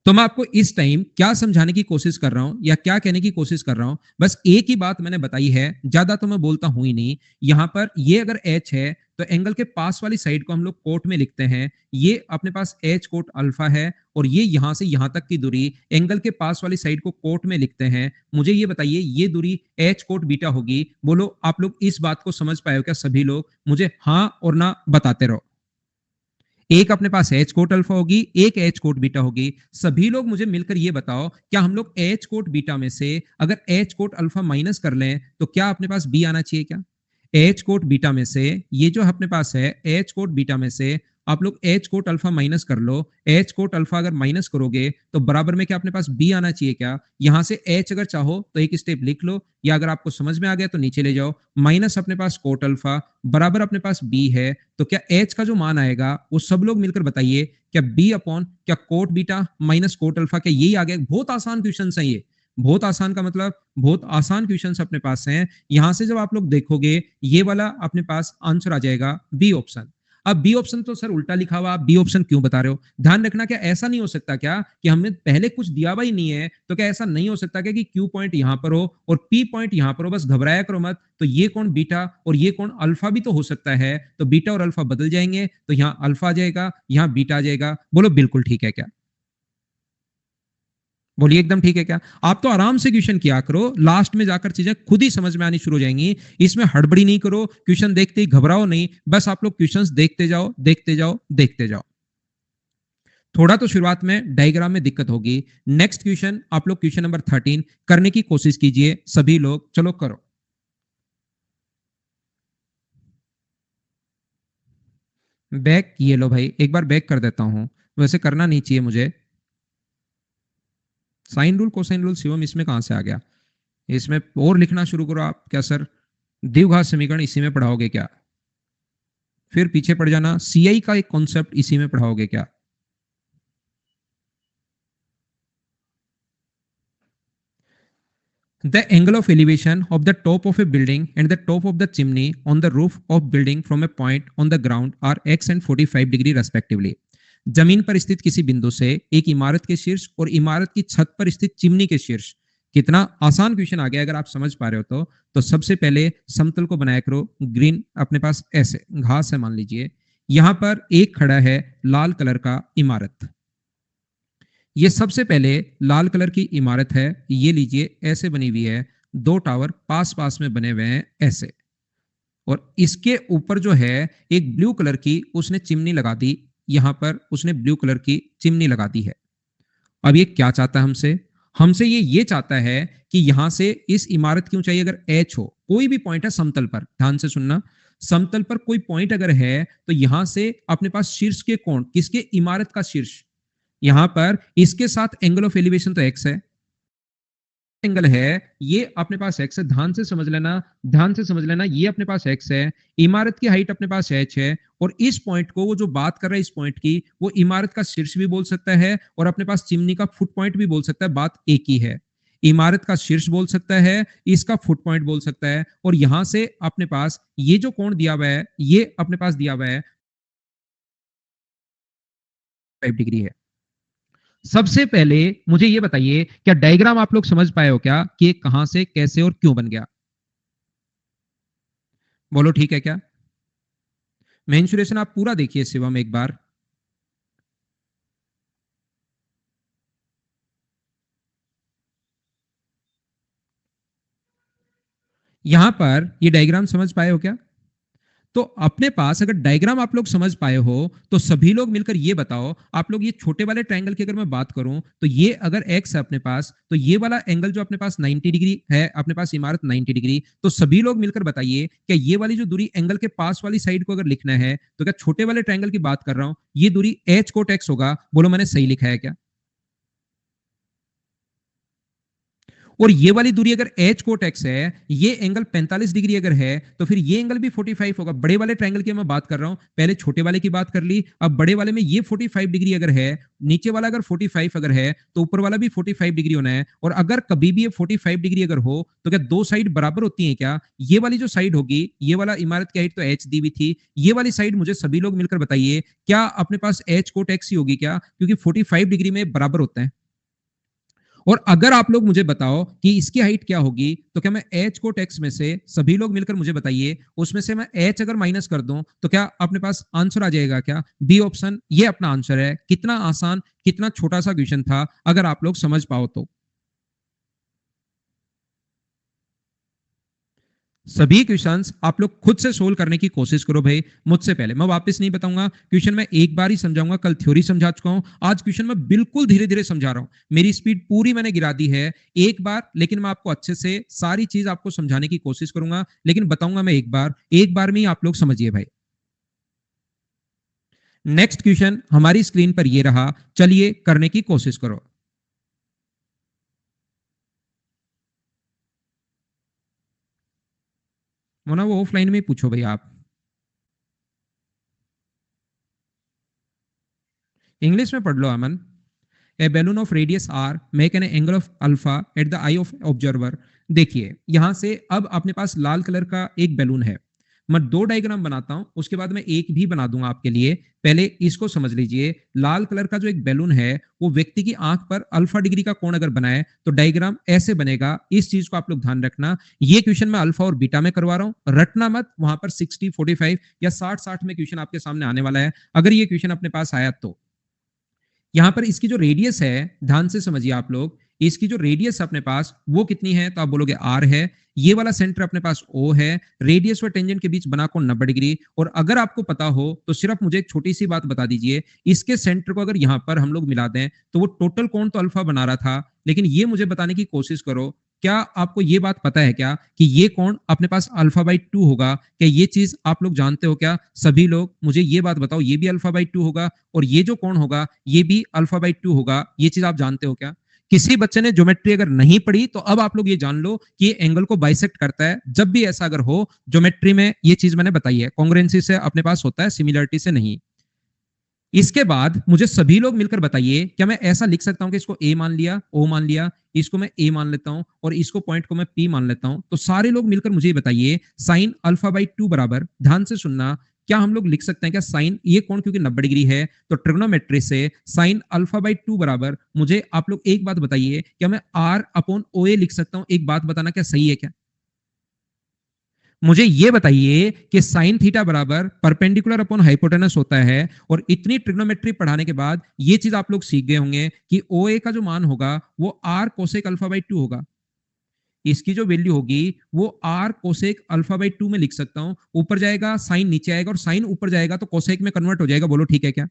तो मैं आपको इस टाइम क्या समझाने की कोशिश कर रहा हूं या क्या कहने की कोशिश कर रहा हूं, बस एक ही बात मैंने बताई है, ज्यादा तो मैं बोलता हूं ही नहीं। यहां पर ये अगर एच है तो एंगल के पास वाली साइड को हम लोग कोट में लिखते हैं। ये अपने पास एच कोट अल्फा है और ये यहां से यहां तक की दूरी एंगल के पास वाली साइड को कोट में लिखते हैं। मुझे ये बताइए, ये दूरी एच कोट बीटा होगी। बोलो आप लोग इस बात को समझ पाए हो क्या सभी लोग? मुझे हाँ और ना बताते रहो। एक अपने पास एच कोट अल्फा होगी, एक एच कोट बीटा होगी। सभी लोग मुझे मिलकर ये बताओ, क्या हम लोग एच कोट बीटा में से अगर एच कोट अल्फा माइनस कर लें तो क्या अपने पास बी आना चाहिए क्या? एच कोट बीटा में से ये जो अपने पास है, एच कोट बीटा में से आप लोग एच कोट अल्फा माइनस कर लो। एच कोट अल्फा अगर माइनस करोगे तो बराबर में क्या अपने पास बी आना चाहिए क्या? यहां से एच अगर चाहो तो एक स्टेप लिख लो, या अगर आपको समझ में आ गया तो नीचे ले जाओ। माइनस अपने पास कोट अल्फा बराबर अपने पास बी है। तो क्या एच का जो मान आएगा वो सब लोग मिलकर बताइए, क्या बी अपॉन क्या cot beta minus cot alpha, क्या यही आ गया? बहुत आसान क्वेश्चन है ये। बहुत आसान का मतलब बहुत आसान क्वेश्चन अपने पास हैं। यहां से जब आप लोग देखोगे, ये वाला अपने पास आंसर आ जाएगा बी ऑप्शन। अब बी ऑप्शन तो सर उल्टा लिखा हुआ, आप बी ऑप्शन क्यों बता रहे हो? ध्यान रखना, क्या ऐसा नहीं हो सकता क्या कि हमने पहले कुछ दिया हुआ ही नहीं है? तो क्या ऐसा नहीं हो सकता क्या कि क्यू पॉइंट यहां पर हो और पी पॉइंट यहां पर हो? बस घबराया करो मत। तो ये कौन बीटा और ये कौन अल्फा भी तो हो सकता है। तो बीटा और अल्फा बदल जाएंगे, तो यहाँ अल्फा आ जाएगा, यहाँ बीटा आ जाएगा। बोलो बिल्कुल ठीक है क्या? बोलिए एकदम ठीक है क्या? आप तो आराम से क्वेश्चन किया करो, लास्ट में जाकर चीजें खुद ही समझ में आनी शुरू हो जाएंगी। इसमें हड़बड़ी नहीं करो, क्वेश्चन देखते ही घबराओ नहीं, बस आप लोग क्वेश्चंस देखते जाओ देखते जाओ देखते जाओ। थोड़ा तो शुरुआत में डायग्राम में दिक्कत होगी। नेक्स्ट क्वेश्चन आप लोग क्वेश्चन नंबर 13 करने की कोशिश कीजिए सभी लोग, चलो करो। बैक ये लो भाई, एक बार बैक कर देता हूं, वैसे करना नहीं चाहिए मुझे। Sine rule cosine rule Shivam इसमें कहां से आ गया? इसमें और लिखना शुरू करो आप। क्या सर द्विघात समीकरण इसी में पढ़ाओगे क्या? फिर पीछे पड़ जाना, सीआई का एक कॉन्सेप्ट इसी में पढ़ाओगे क्या? The angle of elevation of the top of a building and the top of the chimney on the roof of building from a point on the ground are x and 45 degree respectively. जमीन पर स्थित किसी बिंदु से एक इमारत के शीर्ष और इमारत की छत पर स्थित चिमनी के शीर्ष। कितना आसान क्वेश्चन आ गया अगर आप समझ पा रहे हो तो सबसे पहले समतल को बनाया करो। ग्रीन अपने पास ऐसे घास है मान लीजिए, यहां पर एक खड़ा है लाल कलर का इमारत। ये सबसे पहले लाल कलर की इमारत है, ये लीजिए ऐसे बनी हुई है, दो टावर पास पास में बने हुए हैं ऐसे, और इसके ऊपर जो है एक ब्लू कलर की उसने चिमनी लगा दी। यहां पर उसने ब्लू कलर की चिमनी लगा दी है। अब ये क्या चाहता है हमसे? हमसे ये चाहता है कि यहां से इस इमारत की ऊंचाई अगर h हो, कोई भी पॉइंट है समतल पर, ध्यान से सुनना, समतल पर कोई पॉइंट अगर है तो यहां से अपने पास शीर्ष के कोण, किसके? इमारत का शीर्ष, यहां पर इसके साथ एंगल ऑफ एलिवेशन तो x है, एंगल है ये अपने पास x है, ध्यान से समझ लेना, ध्यान से समझ लेना, ये अपने पास x है, इमारत की हाइट अपने पास h है, और इस पॉइंट को, वो जो बात कर रहा है इस पॉइंट की, वो इमारत का शीर्ष भी बोल सकता है और अपने पास चिमनी का फुट पॉइंट भी बोल सकता है, बात एक ही है। इमारत का शीर्ष बोल सकता है, इसका फुट पॉइंट बोल सकता है, और यहां से अपने पास ये जो कोण दिया हुआ है, ये अपने पास दिया हुआ है 5 डिग्री है। सबसे पहले मुझे ये बताइए, क्या डायग्राम आप लोग समझ पाए हो क्या कि कहां से कैसे और क्यों बन गया? बोलो ठीक है क्या? मेंसुरेशन आप पूरा देखिए शिवम एक बार। यहां पर ये डायग्राम समझ पाए हो क्या? तो अपने पास अगर डायग्राम आप लोग समझ पाए हो तो सभी लोग मिलकर ये बताओ, आप लोग ये छोटे वाले ट्रायंगल की अगर मैं बात करूं तो ये अगर x है अपने पास, तो ये वाला एंगल जो अपने पास 90 डिग्री है, अपने पास इमारत 90 डिग्री, तो सभी लोग मिलकर बताइए क्या ये वाली जो दूरी एंगल के पास वाली साइड को अगर लिखना है तो क्या छोटे वाले ट्रायंगल की बात कर रहा हूं, ये दूरी h कोट x होगा? बोलो मैंने सही लिखा है क्या? और ये वाली दूरी अगर h कोट x है, ये एंगल 45 डिग्री अगर है, तो फिर ये एंगल भी 45 होगा। बड़े वाले ट्रायंगल की मैं बात कर रहा हूं, पहले छोटे वाले की बात कर ली, अब बड़े वाले में ये 45 डिग्री अगर है, नीचे वाला अगर 45 अगर है, तो ऊपर वाला भी 45 डिग्री होना है। और अगर कभी भी ये 45 डिग्री अगर हो तो क्या दो साइड बराबर होती है क्या? ये वाली जो साइड होगी, ये वाला इमारत की हाइट तो h दी हुई थी, ये वाली साइड मुझे सभी लोग मिलकर बताइए क्या अपने पास h कोट x ही होगी क्या? क्योंकि 45 डिग्री में बराबर होता है। और अगर आप लोग मुझे बताओ कि इसकी हाइट क्या होगी, तो क्या मैं h को टेक्स में से, सभी लोग मिलकर मुझे बताइए, उसमें से मैं h अगर माइनस कर दूं तो क्या अपने पास आंसर आ जाएगा क्या? बी ऑप्शन ये अपना आंसर है। कितना आसान, कितना छोटा सा क्वेश्चन था, अगर आप लोग समझ पाओ तो। सभी क्वेश्चंस आप लोग खुद से सोल्व करने की कोशिश करो भाई, मुझसे पहले। मैं वापस नहीं बताऊंगा क्वेश्चन, मैं एक बार ही समझाऊंगा, कल थ्योरी समझा चुका हूं, आज क्वेश्चन मैं बिल्कुल धीरे धीरे समझा रहा हूं, मेरी स्पीड पूरी मैंने गिरा दी है एक बार, लेकिन मैं आपको अच्छे से सारी चीज आपको समझाने की कोशिश करूंगा, लेकिन बताऊंगा मैं एक बार में ही आप लोग समझिए भाई। नेक्स्ट क्वेश्चन हमारी स्क्रीन पर ये रहा, चलिए करने की कोशिश करो। मोना वो ऑफलाइन में ही पूछो भाई आप, इंग्लिश में पढ़ लो Aman. A balloon of radius R make an angle of alpha at the eye of observer. देखिए यहां से अब अपने पास लाल कलर का एक बैलून है, मैं दो डायग्राम बनाता हूं, उसके बाद मैं एक भी बना दूंगा आपके लिए। पहले इसको समझ लीजिए, लाल कलर का जो एक बैलून है वो व्यक्ति की आंख पर अल्फा डिग्री का कोण अगर बनाए तो डायग्राम ऐसे बनेगा। इस चीज को आप लोग ध्यान रखना। ये क्वेश्चन मैं अल्फा और बीटा में करवा रहा हूं, रटना मत, वहां पर 60 45 या 60 में क्वेश्चन आपके सामने आने वाला है, अगर ये क्वेश्चन अपने पास आया तो। यहां पर इसकी जो रेडियस है, ध्यान से समझिए आप लोग, इसकी जो रेडियस अपने पास वो कितनी है, तो आप बोलोगे आर है। ये वाला सेंटर अपने पास ओ है, रेडियस और टेंजेंट के बीच बना कोण 90 डिग्री। और अगर आपको पता हो तो सिर्फ मुझे एक छोटी सी बात बता दीजिए, इसके सेंटर को अगर यहां पर हम लोग मिला दें तो वो टोटल कोण तो अल्फा बना रहा था, लेकिन ये मुझे बताने की कोशिश करो, क्या आपको ये बात पता है क्या कि ये कोण अपने पास अल्फा बाई 2 होगा? क्या ये चीज आप लोग जानते हो क्या? सभी लोग मुझे ये बात बताओ, ये भी अल्फा बाई 2 होगा और ये जो कोण होगा ये भी अल्फा बाई 2 होगा, ये चीज आप जानते हो क्या? किसी बच्चे ने ज्योमेट्री अगर नहीं पढ़ी तो अब आप लोग ये जान लो कि ये एंगल को बाइसेक्ट करता है। जब भी ऐसा अगर हो ज्योमेट्री में, ये चीज मैंने बताई है, कॉन्ग्रुएंसी से अपने पास होता है, सिमिलरिटी से नहीं। इसके बाद मुझे सभी लोग मिलकर बताइए, क्या मैं ऐसा लिख सकता हूं कि इसको ए मान लिया, ओ मान लिया, इसको मैं ए मान लेता हूं और इसको पॉइंट को मैं पी मान लेता हूं, तो सारे लोग मिलकर मुझे बताइए साइन अल्फा बाई 2 बराबर, ध्यान से सुनना, क्या हम लोग लिख सकते हैं क्या साइन, ये कोण क्योंकि 90 डिग्री है तो ट्रिग्नोमेट्री से साइन अल्फा बाई 2 बराबर, मुझे आप लोग एक बात बताइए, क्या मैं आर अपॉन ओ ए लिख सकता हूं? एक बात बताना, क्या सही है क्या? मुझे ये बताइए कि साइन थीटा बराबर परपेंडिकुलर अपॉन हाइपोटेनस होता है, और इतनी ट्रिग्नोमेट्री पढ़ाने के बाद ये चीज आप लोग सीख गए होंगे कि ओ ए का जो मान होगा वो आर कोसेक अल्फा बाई 2 होगा। इसकी जो वैल्यू होगी वो आर कोसेक अल्फा बाई 2 में लिख सकता हूं। ऊपर जाएगा साइन नीचे आएगा, और साइन ऊपर जाएगा तो कोसेक में कन्वर्ट हो जाएगा। बोलो ठीक है क्या?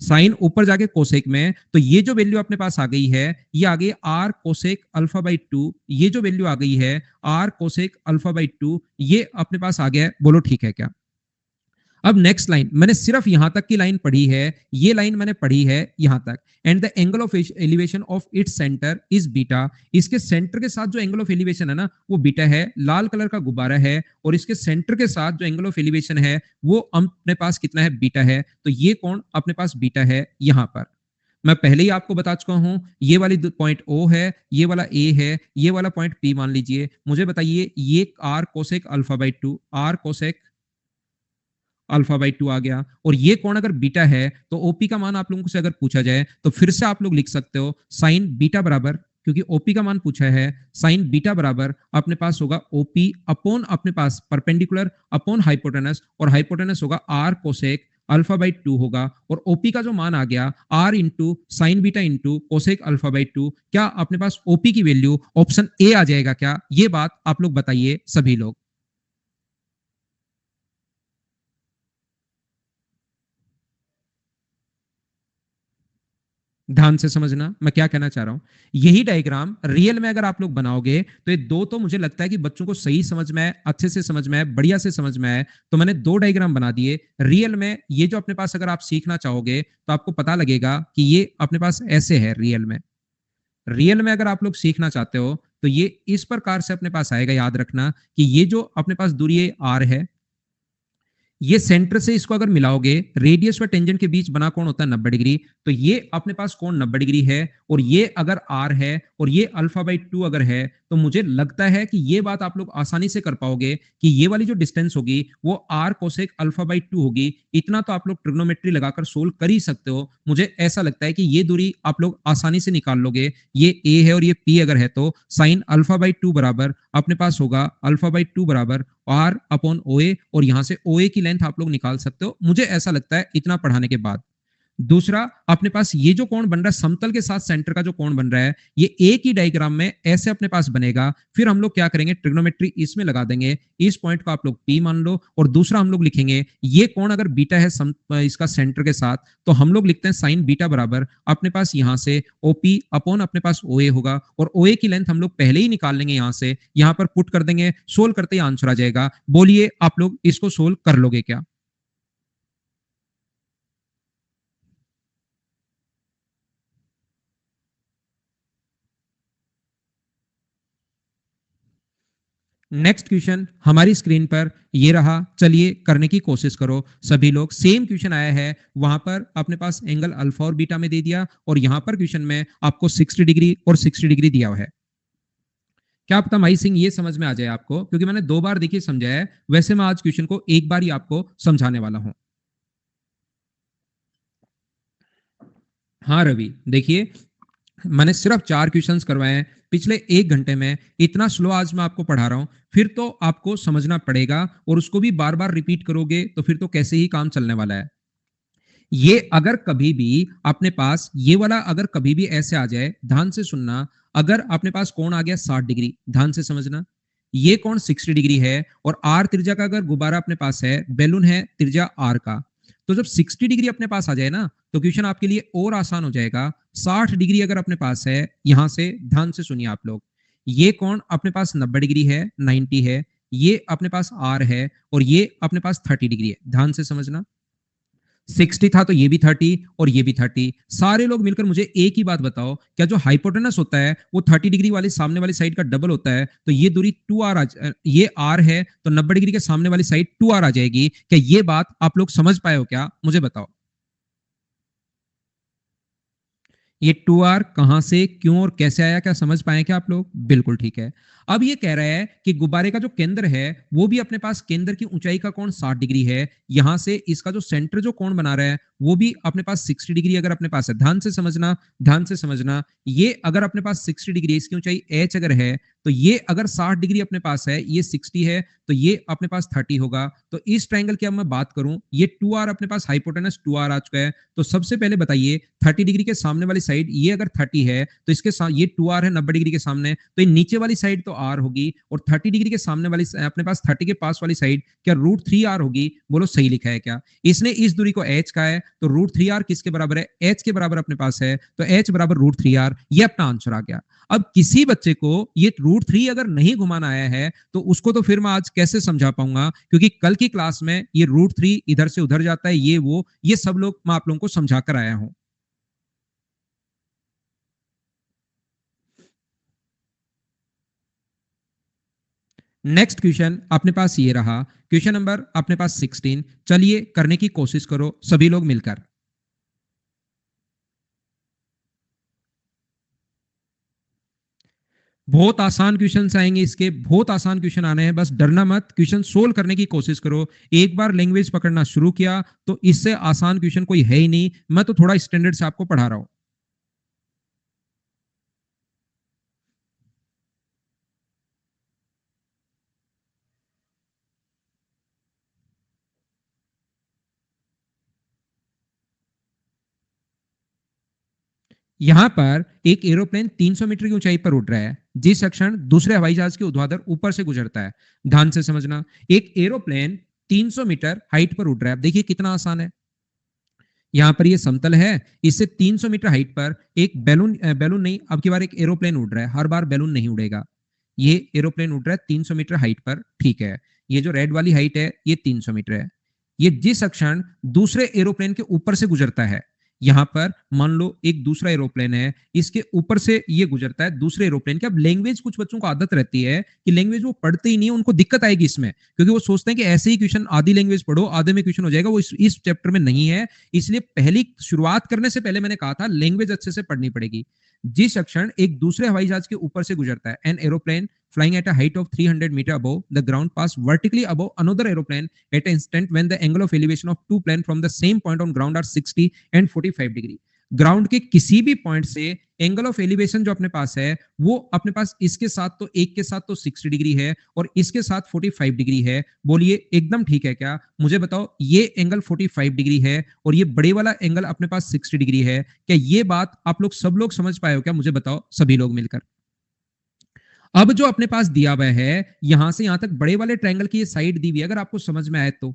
साइन ऊपर जाके कोसेक में, तो ये जो वैल्यू अपने पास आ गई है ये आ गई आर कोसेक अल्फा बाई 2। ये जो वैल्यू आ गई है आर कोसेक अल्फा बाई 2, ये अपने पास आ गया है। बोलो ठीक है क्या? अब नेक्स्ट लाइन, मैंने सिर्फ यहां तक की लाइन पढ़ी है, ये लाइन मैंने पढ़ी है यहां तक। And the angle of elevation of its centre is beta. इसके सेंटर के साथ जो एंगल ऑफ एलिवेशन है ना वो बीटा है, लाल कलर का गुब्बारा है, और इसके सेंटर के साथ जो एंगल ऑफ एलिवेशन है वो अपने पास कितना है? बीटा है। तो ये कोण अपने पास बीटा है यहां पर। मैं पहले ही आपको बता चुका हूं, ये वाली पॉइंट ओ है, ये वाला ए है, ये वाला पॉइंट पी मान लीजिए। मुझे बताइए ये R cosec alpha by 2, R cosec alpha by 2 आ गया, और ये कोण अगर बीटा है तो ओपी का मान आप लोगों से अगर पूछा जाए तो फिर से आप लोग लिख सकते हो साइन बीटा बराबर, क्योंकि ओपी का मान पूछा है, साइन बीटा बराबर अपने पास होगा ओपी अपॉन अपने पास परपेंडिकुलर अपॉन हाइपोटेनस, और हाइपोटेनस होगा आर कोसेक अल्फा बाई 2 होगा, और ओपी का जो मान आ गया R into sine beta into cosec alpha by 2। क्या अपने पास ओपी की वैल्यू ऑप्शन ए आ जाएगा क्या? ये बात आप लोग बताइए सभी लोग। ध्यान से समझना मैं क्या कहना चाह रहा हूं। यही डायग्राम रियल में अगर आप लोग बनाओगे तो ये दो, तो मुझे लगता है कि बच्चों को सही समझ में आए, अच्छे से समझ में आए, बढ़िया से समझ में आए। तो मैंने दो डायग्राम बना दिए रियल में। ये जो अपने पास अगर आप सीखना चाहोगे तो आपको पता लगेगा कि ये अपने पास ऐसे है रियल में। रियल में अगर आप लोग सीखना चाहते हो तो ये इस प्रकार से अपने पास आएगा। याद रखना कि ये जो अपने पास दूरी आर है, ये सेंटर से इसको अगर मिलाओगे, रेडियस व टेंजेंट के बीच बना कोण होता है 90 डिग्री, तो ये अपने पास कोण 90 डिग्री है, और ये अगर आर है और ये अल्फा बाई 2 अगर है, तो मुझे लगता है कि ये बात आप लोग आसानी से कर पाओगे कि ये वाली जो डिस्टेंस होगी वो आर कोसेक अल्फा बाई 2 होगी। इतना तो आप लोग ट्रिग्नोमेट्री लगाकर सोल्व कर ही सकते हो। मुझे ऐसा लगता है कि ये दूरी आप लोग आसानी से निकाल लोगे। ये ए है और ये पी अगर है तो साइन अल्फा बाई 2 बराबर अपने पास होगा अल्फा बाई 2 बराबर आर अपॉन ओ ए, और यहां से ओ ए की लेंथ आप लोग निकाल सकते हो। मुझे ऐसा लगता है इतना पढ़ाने के बाद। दूसरा, अपने पास ये जो कोण बन रहा है समतल के साथ सेंटर का जो कोण बन रहा है, ये एक ही डायग्राम में ऐसे अपने पास बनेगा। फिर हम लोग क्या करेंगे, ट्रिग्नोमेट्री इसमें लगा देंगे। इस पॉइंट को आप लोग पी मान लो, और दूसरा हम लोग लिखेंगे ये कोण अगर बीटा है इसका सेंटर के साथ, तो हम लोग लिखते हैं साइन बीटा बराबर अपने पास यहां से ओपी अपॉन अपने पास ओ ए होगा, और ओ ए की लेंथ हम लोग पहले ही निकाल लेंगे। यहां से यहां पर पुट कर देंगे, सोल्व करते ही आंसर आ जाएगा। बोलिए आप लोग इसको सोल्व कर लोगे क्या? नेक्स्ट क्वेश्चन हमारी स्क्रीन पर ये रहा, चलिए करने की कोशिश करो सभी लोग। सेम क्वेश्चन आया है, वहां पर अपने पास एंगल अल्फा और बीटा में दे दिया, और यहां पर क्वेश्चन में आपको 60 डिग्री और 60 डिग्री दिया हुआ है। क्या पता माई सिंह ये समझ में आ जाए आपको, क्योंकि मैंने दो बार देखिए समझाया है। वैसे मैं आज क्वेश्चन को एक बार ही आपको समझाने वाला हूं। हाँ रवि, देखिए मैंने सिर्फ 4 क्वेश्चंस करवाए हैं पिछले 1 घंटे में। इतना स्लो आज मैं आपको पढ़ा रहा हूं, फिर तो आपको समझना पड़ेगा, और उसको भी बार बार रिपीट करोगे तो फिर तो कैसे ही काम चलने वाला है। ये अगर कभी भी अपने पास ये वाला अगर कभी भी ऐसे आ जाए, ध्यान से सुनना, अगर अपने पास कोण आ गया 60 डिग्री, ध्यान से समझना, ये कोण 60 डिग्री है, और आर त्रिज्या का अगर गुब्बारा अपने पास है, बैलून है त्रिज्या आर का, तो जब 60 डिग्री अपने पास आ जाए ना, तो क्वेश्चन आपके लिए और आसान हो जाएगा। 60 डिग्री अगर अपने पास है, यहां से ध्यान से सुनिए आप लोग, ये कोण अपने पास 90 डिग्री है, 90 है, ये अपने पास आर है, और ये अपने पास 30 डिग्री है। ध्यान से समझना, 60 था तो ये भी 30 और ये भी 30। सारे लोग मिलकर मुझे एक ही बात बताओ, क्या जो हाइपोटेनस होता है वो 30 डिग्री वाली सामने वाली साइड का डबल होता है? तो ये दूरी 2r ये r है, तो 90 डिग्री के सामने वाली साइड 2r आ जाएगी। क्या ये बात आप लोग समझ पाए हो क्या? मुझे बताओ। ये 2r कहां से, क्यों और कैसे आया, क्या समझ पाए क्या आप लोग? बिल्कुल ठीक है। अब ये कह रहा है कि गुब्बारे का जो केंद्र है वो भी अपने पास केंद्र की ऊंचाई का कोण 60 डिग्री है। यहां से इसका जो सेंटर जो कोण बना रहा है वो भी अपने पास 60 डिग्री अगर अपने पास है। ध्यान से समझना, ये अगर अपने पास 60 डिग्री, इसकी ऊंचाई h अगर है तो ये अगर 60 डिग्री अपने पास है, ये 60 है तो ये अपने पास 30 होगा। तो इस ट्रायंगल की अब मैं बात करूं, ये 2r अपने पास हाइपोटेनस 2r आ चुका है। तो सबसे पहले बताइए 30 डिग्री के सामने वाली साइड ये अगर 30 है तो इसके साथ ये 2r है 90 डिग्री के सामने, तो ये नीचे वाली साइड तो r होगी, और 30 डिग्री के सामने वाली अपने पास 30 के पास वाली साइड क्या √3r होगी? बोलो सही लिखा है क्या? इसने इस दूरी को h कहा है, तो √3r किसके बराबर है? h के बराबर अपने पास है, तो h बराबर √3r, ये अपना आंसर आ गया। अब किसी बच्चे को ये √3 अगर नहीं घुमाना आया है तो उसको तो फिर मैं आज कैसे समझा पाऊंगा, क्योंकि कल की क्लास में ये √3 इधर से उधर जाता है, ये सब लोग मैं आप लोगों को समझा कर आया हूं। नेक्स्ट क्वेश्चन अपने पास ये रहा, क्वेश्चन नंबर अपने पास 16। चलिए करने की कोशिश करो सभी लोग मिलकर। बहुत आसान क्वेश्चन आएंगे इसके, बहुत आसान क्वेश्चन आने हैं, बस डरना मत, क्वेश्चन सोल्व करने की कोशिश करो। एक बार लैंग्वेज पकड़ना शुरू किया तो इससे आसान क्वेश्चन कोई है ही नहीं। मैं तो थोड़ा स्टैंडर्ड से आपको पढ़ा रहा हूं। यहां पर एक एरोप्लेन 300 मीटर की ऊंचाई पर उड़ रहा है, जिस क्षण दूसरे हवाई जहाज के ऊर्ध्वाधर ऊपर से गुजरता है। ध्यान से समझना, एक एरोप्लेन 300 मीटर हाइट पर उड़ रहा है। देखिए कितना आसान है। यहां पर ये समतल है, इससे 300 मीटर हाइट पर एक बैलून नहीं, अब की बार एक एरोप्लेन उड़ रहा है। हर बार बैलून नहीं उड़ेगा, ये एरोप्लेन उड़ रहा है 300 मीटर हाइट पर, ठीक है। ये जो रेड वाली हाइट है ये 300 मीटर है। ये जिस क्षण दूसरे एरोप्लेन के ऊपर से गुजरता है, यहां पर मान लो एक दूसरा एरोप्लेन है, इसके ऊपर से ये गुजरता है दूसरे एरोप्लेन के। अब लैंग्वेज कुछ बच्चों को आदत रहती है कि लैंग्वेज वो पढ़ते ही नहीं है, उनको दिक्कत आएगी इसमें, क्योंकि वो सोचते हैं कि ऐसे ही क्वेश्चन आधी लैंग्वेज पढ़ो आधे में क्वेश्चन हो जाएगा। वो इस चैप्टर में नहीं है, इसलिए पहली शुरुआत करने से पहले मैंने कहा था लैंग्वेज अच्छे से पढ़नी पड़ेगी। जिस क्षण एक दूसरे हवाई जहाज के ऊपर से गुजरता है, an aeroplane flying at a height of 300 meter above the ground pass vertically above another aeroplane at an instant when the angle of elevation of two planes from the same point on ground are 60 and 45 degree। Ground के किसी भी पॉइंट से एंगल ऑफ एलिवेशन जो अपने पास है वो अपने पास इसके साथ तो एक के साथ तो 60 डिग्री है और इसके साथ 45 डिग्री है। बोलिए एकदम ठीक है क्या? मुझे बताओ, ये एंगल 45 डिग्री है और ये बड़े वाला एंगल अपने पास 60 डिग्री है। क्या ये बात आप लोग सब लोग समझ पाए हो क्या? मुझे बताओ सभी लोग मिलकर। अब जो अपने पास दिया हुआ है, यहां से यहां तक बड़े वाले ट्रायंगल की ये साइड दी हुई है, अगर आपको समझ में आए तो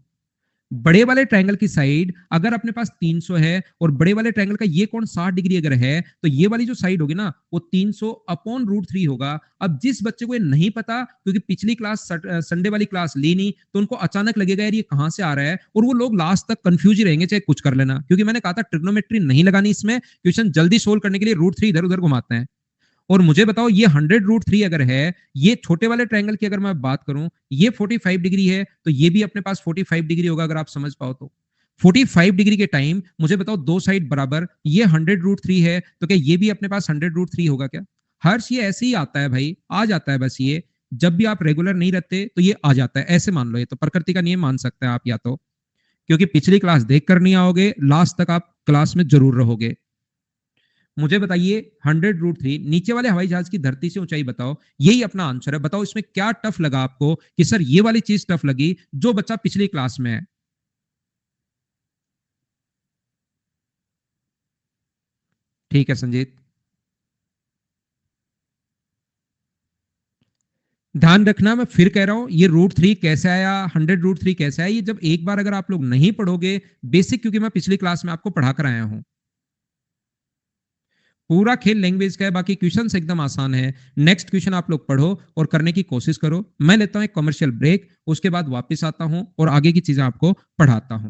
बड़े वाले ट्रायंगल की साइड अगर अपने पास 300 है और बड़े वाले ट्रायंगल का ये कोण 60 डिग्री अगर है, तो ये वाली जो साइड होगी ना वो 300 अपॉन √3 होगा। अब जिस बच्चे को ये नहीं पता, क्योंकि पिछली क्लास संडे वाली क्लास ली नहीं, तो उनको अचानक लगेगा यार ये कहां से आ रहा है, और वो लोग लास्ट तक कंफ्यूज ही रहेंगे चाहे कुछ कर लेना, क्योंकि मैंने कहा था ट्रिग्नोमेट्री नहीं लगानी इसमें, क्वेश्चन जल्दी सोल्व करने के लिए √3 इधर उधर घुमाते हैं। और मुझे बताओ ये 100 √3 अगर है, ये छोटे वाले ट्रायंगल की अगर मैं बात करूं, ये 45 डिग्री है, तो ये भी अपने पास 45 डिग्री होगा अगर आप समझ पाओ तो। 45 डिग्री के टाइम मुझे बताओ दो साइड बराबर, ये 100 √3 है, तो क्या ये भी अपने पास 100 √3 होगा क्या? हर्ष ये ऐसे ही आता है भाई, आ जाता है बस ये, जब भी आप रेगुलर नहीं रहते तो ये आ जाता है, ऐसे मान लो, ये तो प्रकृति का नियम मान सकते हैं आप, या तो क्योंकि पिछली क्लास देख कर नहीं आओगे, लास्ट तक आप क्लास में जरूर रहोगे। मुझे बताइए 100 √3, नीचे वाले हवाई जहाज की धरती से ऊंचाई बताओ, यही अपना आंसर है। बताओ इसमें क्या टफ लगा आपको कि सर ये वाली चीज टफ लगी, जो बच्चा पिछली क्लास में है। ठीक है संजीत, ध्यान रखना, मैं फिर कह रहा हूं, ये √3 कैसे आया, 100 √3 कैसे आया, ये जब एक बार अगर आप लोग नहीं पढ़ोगे बेसिक, क्योंकि मैं पिछली क्लास में आपको पढ़ा कर आया हूं। पूरा खेल लैंग्वेज का है, बाकी क्वेश्चंस एकदम आसान है। नेक्स्ट क्वेश्चन आप लोग पढ़ो और करने की कोशिश करो। मैं लेता हूं एक कमर्शियल ब्रेक, उसके बाद वापस आता हूं और आगे की चीजें आपको पढ़ाता हूं।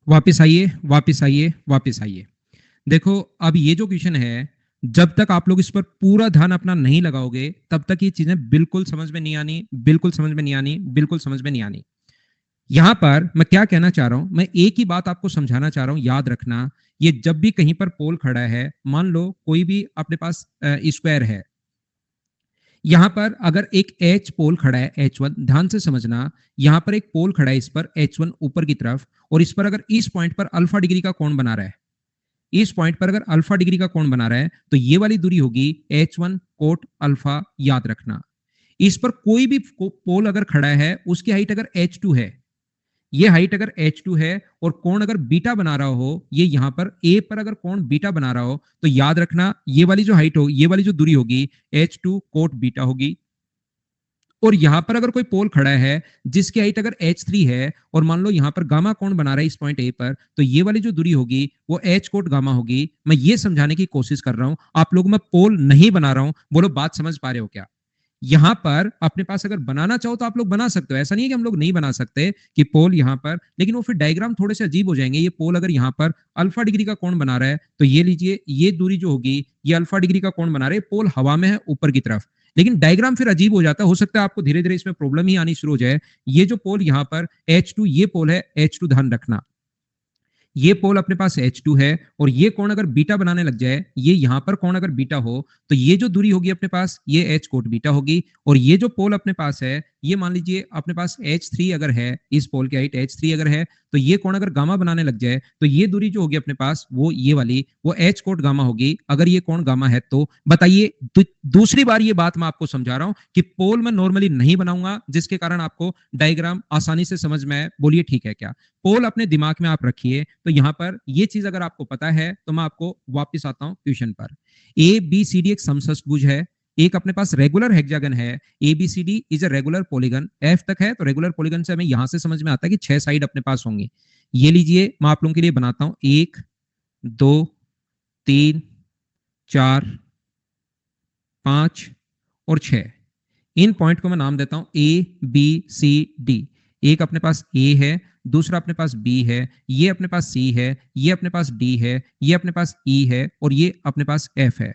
वापस आइए, वापस आइए, वापस आइए। देखो, अब ये जो क्वेश्चन है, जब तक आप लोग इस पर पूरा ध्यान अपना नहीं लगाओगे, तब तक ये चीजें बिल्कुल समझ में नहीं आनी, बिल्कुल समझ में नहीं आनी, बिल्कुल समझ में नहीं आनी। यहां पर मैं क्या कहना चाह रहा हूं, मैं एक ही बात आपको समझाना चाह रहा हूं, याद रखना। ये जब भी कहीं पर पोल खड़ा है, मान लो कोई भी अपने पास स्क्वायर है, यहां पर अगर एक एच पोल खड़ा है, H1, ध्यान से समझना। यहां पर एक पोल खड़ा है, इस पर H1 ऊपर की तरफ, और इस पर अगर इस पॉइंट पर अल्फा डिग्री का कोण बना रहा है, इस पॉइंट पर अगर अल्फा डिग्री का कोण बना रहा है, तो ये वाली दूरी होगी H1 कोट अल्फा, याद रखना। इस पर कोई भी पोल अगर खड़ा है, उसकी हाइट अगर H2 है, ये हाइट अगर H2 है, और कोण अगर बीटा बना रहा हो, ये यहां पर A पर अगर कोण बीटा बना रहा हो, तो याद रखना ये वाली जो हाइट हो, ये वाली जो दूरी होगी, H2 कोट बीटा होगी। और यहां पर अगर कोई पोल खड़ा है जिसकी हाइट अगर H3 है, और मान लो यहां पर गामा कोण बना रहा है इस पॉइंट ए पर, तो ये वाली जो दूरी होगी वो H कोट गामा होगी। मैं ये समझाने की कोशिश कर रहा हूं आप लोग, मैं पोल नहीं बना रहा हूं, बोलो बात समझ पा रहे हो क्या? यहां पर अपने पास अगर बनाना चाहो तो आप लोग बना सकते हो, ऐसा नहीं है कि हम लोग नहीं बना सकते कि पोल यहां पर, लेकिन वो फिर डायग्राम थोड़े से अजीब हो जाएंगे। ये पोल अगर यहां पर अल्फा डिग्री का कोण बना रहा है, तो ये लीजिए, ये दूरी जो होगी, ये अल्फा डिग्री का कोण बना रहे हैं, पोल हवा में है ऊपर की तरफ, लेकिन डायग्राम फिर अजीब हो जाता है। हो सकता है आपको धीरे धीरे इसमें प्रॉब्लम ही आनी शुरू हो जाए। ये जो पोल यहां पर H2, ये पोल है H2, ध्यान रखना। ये पोल अपने पास H2 है, और ये कोण अगर बीटा बनाने लग जाए, ये यहां पर कोण अगर बीटा हो, तो ये जो दूरी होगी अपने पास, ये H कोट बीटा होगी। और ये जो पोल अपने पास है, ये मान लीजिए अपने पास H3 अगर है, इस पोल की हाइट H3 अगर है, तो ये कोण अगर गामा बनाने लग जाए, तो ये दूरी जो होगी अपने पास, वो ये वाली, वो H कोट गामा होगी, अगर ये कोण गामा है तो। बताइए, दूसरी बार ये बात मैं आपको समझा रहा हूं कि पोल मैं नॉर्मली नहीं बनाऊंगा, जिसके कारण आपको डायग्राम आसानी से समझ में आए। बोलिए ठीक है क्या? पोल अपने दिमाग में आप रखिए। तो यहां पर ये चीज अगर आपको पता है, तो मैं आपको वापस आता हूं क्वेश्चन पर। ए बी सी डी एक समचतुर्भुज है, एक अपने पास रेगुलर हेक्सागन है, A B C D is a regular polygon, F तक है, तो रेगुलर पॉलीगन से हमें यहां से समझ में आता है कि 6 साइड अपने पास होंगी। ये लीजिए, मैं आप लोगों के लिए बनाता हूं, 1 2 3 4 5 और 6। इन पॉइंट को मैं नाम देता हूं ए बी सी डी। एक अपने पास ए है, दूसरा अपने पास बी है, ये अपने पास सी है, ये अपने पास डी है, ये अपने पास ई है, और ये अपने पास एफ है।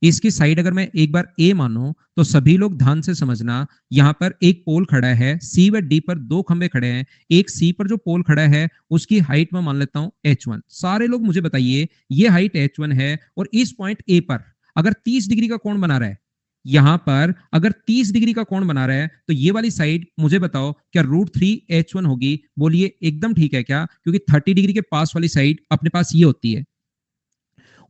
इसकी साइड अगर मैं एक बार ए मानूं, तो सभी लोग ध्यान से समझना। यहां पर एक पोल खड़ा है, सी व डी पर दो खंबे खड़े हैं। एक सी पर जो पोल खड़ा है, उसकी हाइट मैं मान लेता हूं H1। सारे लोग मुझे बताइए, ये हाइट H1 है, और इस पॉइंट ए पर अगर 30 डिग्री का कोण बना रहा है, यहां पर अगर 30 डिग्री का कोण बना रहा है, तो ये वाली साइड मुझे बताओ क्या √3H1 होगी? बोलिए एकदम ठीक है क्या? क्योंकि 30 डिग्री के पास वाली साइड अपने पास ये होती है।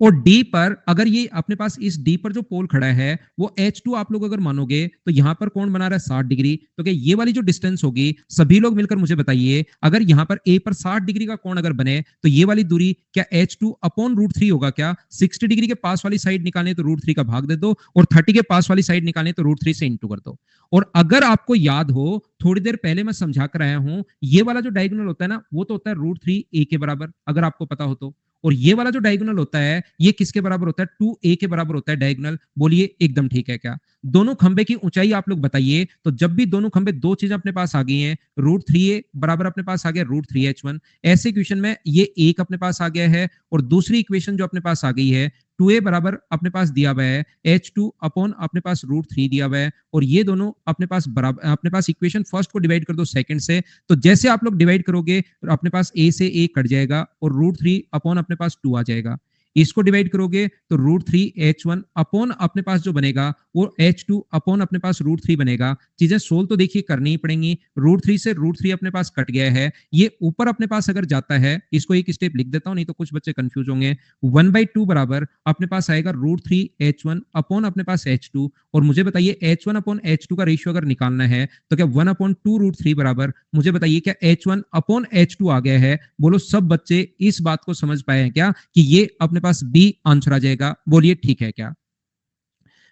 और डी पर अगर ये अपने पास इस डी पर जो पोल खड़ा है वो H2 आप लोग अगर मानोगे, तो यहां पर कौन बना रहा है 60 डिग्री। तो क्या ये वाली जो डिस्टेंस होगी, सभी लोग मिलकर मुझे बताइए, अगर यहां पर ए पर 60 डिग्री का कोण अगर बने, तो ये वाली दूरी क्या H2 अपॉन √3 होगा क्या? 60 डिग्री के पास वाली साइड निकालने तो √3 का भाग दे दो, और 30 के पास वाली साइड निकालने तो √3 से इंटू कर दो। और अगर आपको याद हो, थोड़ी देर पहले मैं समझा कर आया हूं, ये वाला जो डायगोनल होता है ना, वो तो होता है √3 ए के बराबर, अगर आपको पता हो तो। और ये वाला जो डायगोनल होता है, ये किसके बराबर होता है? 2a के बराबर होता है डायगोनल। बोलिए एकदम ठीक है क्या? दोनों खंबे की ऊंचाई आप लोग बताइए। तो जब भी दोनों खंबे, दो चीजें अपने पास आ गई हैं, √3a बराबर अपने पास आ गया √3H1। ऐसे इक्वेशन में ये एक अपने पास आ गया है, और दूसरी इक्वेशन जो अपने पास आ गई है, 2a बराबर अपने पास दिया हुआ है H2 अपॉन अपने पास √3 दिया हुआ है, और ये दोनों अपने पास बराबर, अपने पास इक्वेशन फर्स्ट को डिवाइड कर दो सेकंड से। तो जैसे आप लोग डिवाइड करोगे, अपने पास a से a कट जाएगा, और √3 अपॉन अपने पास 2 आ जाएगा। इसको डिवाइड करोगे तो √3H1 अपॉन अपने पास जो बनेगा वो H2 अपॉन अपने पास √3 बनेगा। चीजें सोल्व तो देखिए करनी ही पड़ेंगी। √3 से √3 अपने पास कट गया है, ये ऊपर अपने पास अगर जाता है, इसको एक स्टेप लिख देता हूं, नहीं तो कुछ बच्चे कंफ्यूज होंगे। 1/2 बराबर अपने पास आएगा √3H1 अपॉन अपने पास H2। और मुझे बताइए H1 अपॉन H2 का रेशियो अगर निकालना है, तो क्या 1/2 √3 बराबर, मुझे बताइए क्या H1 अपॉन H2 आ गया है? बोलो सब बच्चे इस बात को समझ पाए हैं क्या कि ये अपने पास बी आंसर आ जाएगा? बोलिए ठीक है क्या?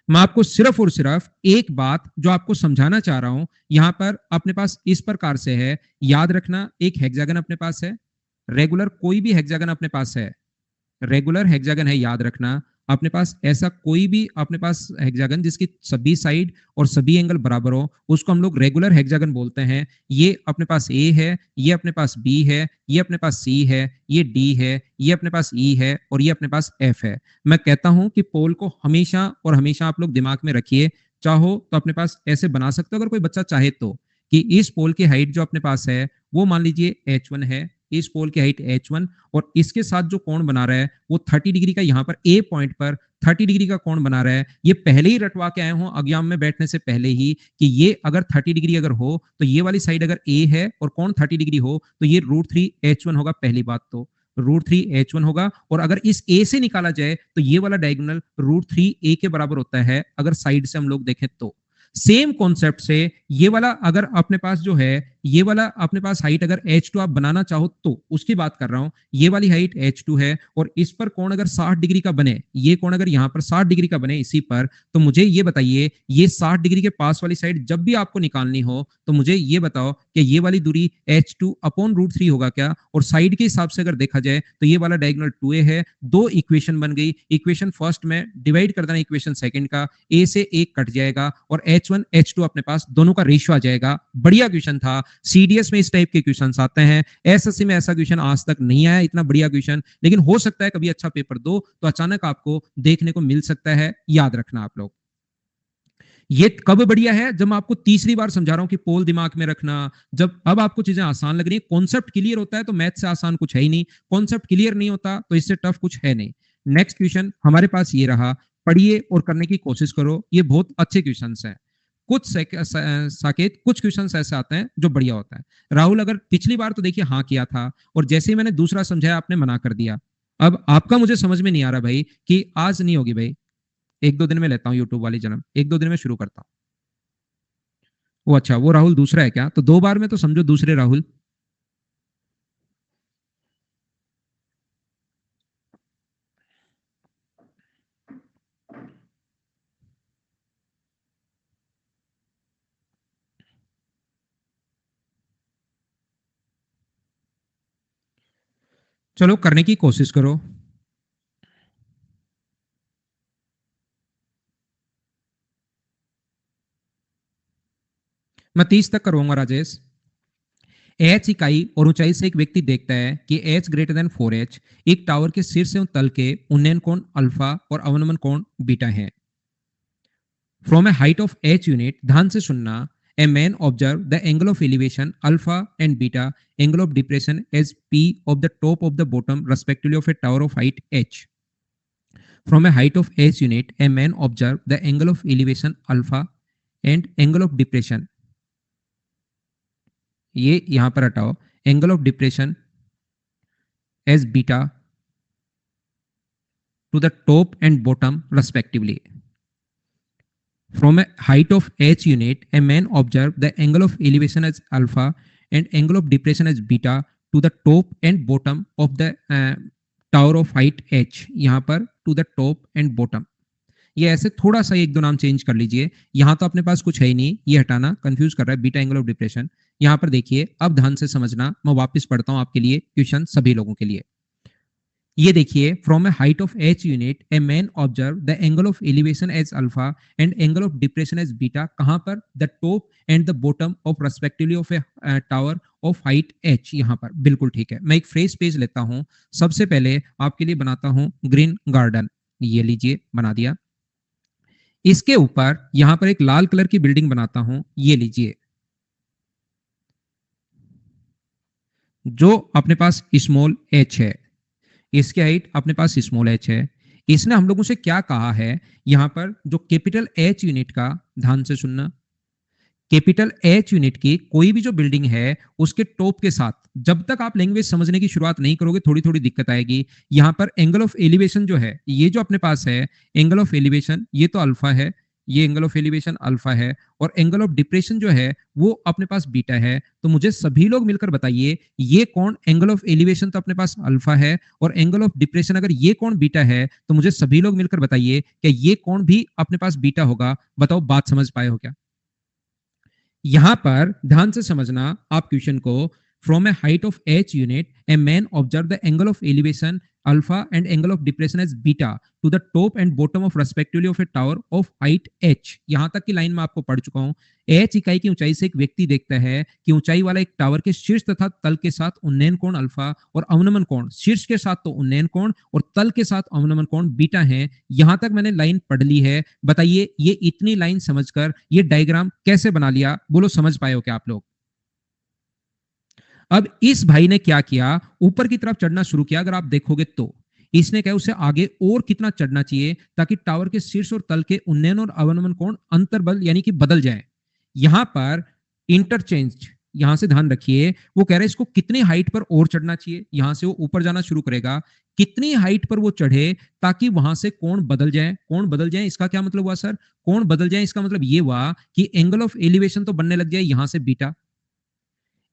मैं आपको सिर्फ और सिर्फ एक बात जो आपको समझाना चाह रहा हूं, यहां पर अपने पास इस प्रकार से है, याद रखना। एक हेक्सागन अपने पास है, रेगुलर कोई भी हेक्सागन अपने पास है, रेगुलर हेक्सागन है, याद रखना। अपने पास ऐसा कोई भी अपने पास हेक्सागन जिसकी सभी साइड और सभी एंगल बराबर हो, उसको हम लोग रेगुलर हेक्सागन बोलते हैं। ये अपने पास ए है, ये अपने पास बी है, ये अपने पास सी है, ये डी है, ये अपने पास ई है और ये अपने पास एफ है। मैं कहता हूं कि पोल को हमेशा और हमेशा आप लोग दिमाग में रखिए। चाहो तो अपने पास ऐसे बना सकते हो अगर कोई बच्चा चाहे तो, कि इस पोल की हाइट जो अपने पास है वो मान लीजिए H1 है, इस पोल की हाइट H1 और इसके साथ जो कोण बना रहा है वो 30 डिग्री का, यहाँ पर ए पॉइंट पर 30 डिग्री का कोण बना रहा है। ये पहले ही रटवा के आए हूं एग्जाम में बैठने से पहले ही कि ये अगर 30 डिग्री अगर हो तो ये वाली साइड अगर ए है और कोण 30 डिग्री हो तो ये √3 H1 होगा। पहली बात तो √3 H1 होगा और अगर इस ए से निकाला जाए तो ये वाला डायगोनल √3a के बराबर होता है अगर साइड से हम लोग देखें तो। सेम कॉन्सेप्ट से ये वाला अगर अपने पास जो है, ये वाला अपने पास हाइट अगर H2 आप बनाना चाहो तो उसकी बात कर रहा हूं। ये वाली हाइट H2 है और इस पर कोण अगर 60 डिग्री का बने, ये कोण अगर यहां पर 60 डिग्री का बने इसी पर, तो मुझे ये बताइए ये 60 डिग्री के पास वाली साइड जब भी आपको निकालनी हो तो मुझे ये बताओ कि ये वाली दूरी H2 अपॉन √3 होगा क्या? और साइड के हिसाब से अगर देखा जाए तो ये वाला डायगोनल 2a है। दो इक्वेशन बन गई, इक्वेशन फर्स्ट में डिवाइड कर देना इक्वेशन सेकंड का, a से एक कट जाएगा और H1 H2 अपने पास दोनों का रेशियो आ जाएगा। बढ़िया क्वेश्चन था। सीडीएस में इस टाइप के क्वेश्चन आते हैं, एसएससी में ऐसा क्वेश्चन आज तक नहीं आया इतना बढ़िया क्वेश्चन, लेकिन हो सकता है कभी अच्छा पेपर दो तो अचानक आपको देखने को मिल सकता है। याद रखना आप लोग। ये कब बढ़िया है? जब मैं आपको तीसरी बार समझा रहा हूं कि पोल दिमाग में रखना। जब अब आपको चीजें आसान लग रही है, कॉन्सेप्ट क्लियर होता है तो मैथ से आसान कुछ है ही नहीं, कॉन्सेप्ट क्लियर नहीं होता तो इससे टफ कुछ है नहीं। नेक्स्ट क्वेश्चन हमारे पास ये रहा, पढ़िए और करने की कोशिश करो। ये बहुत अच्छे क्वेश्चन हैं। कुछ साकेत कुछ क्वेश्चन ऐसे आते हैं जो बढ़िया होता है। राहुल अगर पिछली बार तो देखिए हाँ किया था और जैसे ही मैंने दूसरा समझाया आपने मना कर दिया। अब आपका मुझे समझ में नहीं आ रहा भाई कि आज नहीं होगी भाई, एक दो दिन में लेता हूँ यूट्यूब वाली जन्म, एक दो दिन में शुरू करता हूँ। वो अच्छा, वो राहुल दूसरा है क्या? तो दो बार में तो समझो दूसरे राहुल। चलो करने की कोशिश करो। मैं 30 तक करूंगा राजेश। एच इकाई और ऊंचाई से एक व्यक्ति देखता है कि एच ग्रेटर देन 4h एक टावर के शीर्ष एवं तल के उन्नयन कोण अल्फा और अवनमन कोण बीटा है। From a height of H unit, ध्यान से सुनना, a man observe the angle of elevation alpha and beta, angle of depression as P of the top of the bottom respectively of a tower of height h. From a height of h unit, a man observed the angle of elevation alpha and angle of depression. ये यहां पर हटाओ, angle of depression as beta to the top and bottom respectively. From a height of h unit, a man observed the angle of elevation as alpha and angle of depression as beta to the top and bottom of the tower of height h. यहाँ पर to the top and bottom. ये ऐसे थोड़ा सा एक दो नाम चेंज कर लीजिए। यहाँ तो अपने पास कुछ है ही नहीं, ये हटाना, कंफ्यूज कर रहा है, बीटा एंगल ऑफ डिप्रेशन। यहाँ पर देखिए, अब ध्यान से समझना, मैं वापस पढ़ता हूँ आपके लिए क्वेश्चन सभी लोगों के लिए। ये देखिए, from a height of H unit a man observe the angle of elevation as alpha and angle of depression as beta, कहां पर? The top and the bottom of respectively of a tower of height H. यहां पर बिल्कुल ठीक है। मैं एक फ्रेज पेज लेता हूं, सबसे पहले आपके लिए बनाता हूं ग्रीन गार्डन। ये लीजिए, बना दिया। इसके ऊपर यहां पर एक लाल कलर की बिल्डिंग बनाता हूं, ये लीजिए, जो अपने पास स्मॉल एच है। इसकी हाइट अपने पास स्मॉल एच है। इसने हम लोगों से क्या कहा है? यहां पर जो कैपिटल एच यूनिट का, ध्यान से सुनना, कैपिटल एच यूनिट की कोई भी जो बिल्डिंग है उसके टॉप के साथ, जब तक आप लैंग्वेज समझने की शुरुआत नहीं करोगे थोड़ी थोड़ी दिक्कत आएगी। यहां पर एंगल ऑफ एलिवेशन जो है, ये जो अपने पास है एंगल ऑफ एलिवेशन, ये तो अल्फा है, ये एंगल ऑफ एलिवेशन अल्फा है, और एंगल ऑफ डिप्रेशन जो है वो अपने पास बीटा है। तो मुझे सभी लोग मिलकर बताइए, ये कौन? एंगल ऑफ एलिवेशन तो अपने पास अल्फा है और एंगल ऑफ डिप्रेशन अगर ये कौन बीटा है, तो मुझे सभी लोग मिलकर बताइए कि ये कौन भी अपने पास बीटा होगा। बताओ, बात समझ पाए हो क्या? यहां पर ध्यान से समझना आप क्वेश्चन को। From a height of H unit a man observe the angle of elevation alpha and angle of depression as beta to the top and bottom of respectively of a tower of height h। यहां तक की लाइन में आपको पढ़ चुका हूं। h इकाई की ऊंचाई से एक व्यक्ति देखता है कि ऊंचाई वाला एक टावर के शीर्ष तथा तल के साथ उन्नयन कोण अल्फा और अवनमन कोण, शीर्ष के साथ तो उन्नयन कोण और तल के साथ अवनमन कोण बीटा है। यहां तक मैंने लाइन पढ़ ली है। बताइए ये इतनी लाइन समझकर ये डायग्राम कैसे बना लिया? बोलो समझ पाए हो क्या आप लोग? अब इस भाई ने क्या किया, ऊपर की तरफ चढ़ना शुरू किया। अगर आप देखोगे तो इसने क्या उसे आगे और कितना चढ़ना चाहिए ताकि टावर के शीर्ष और तल के उन्नयन और अवनमन कोण अंतर्बल यानी कि बदल जाए। यहां पर इंटरचेंज, यहां से ध्यान रखिए, वो कह रहे हैं इसको कितनी हाइट पर और चढ़ना चाहिए। यहां से वो ऊपर जाना शुरू करेगा, कितनी हाइट पर वो चढ़े ताकि वहां से कोण बदल जाए। कोण बदल जाए इसका क्या मतलब हुआ सर? कोण बदल जाए इसका मतलब ये हुआ कि एंगल ऑफ एलिवेशन तो बनने लग जाए यहां से बीटा,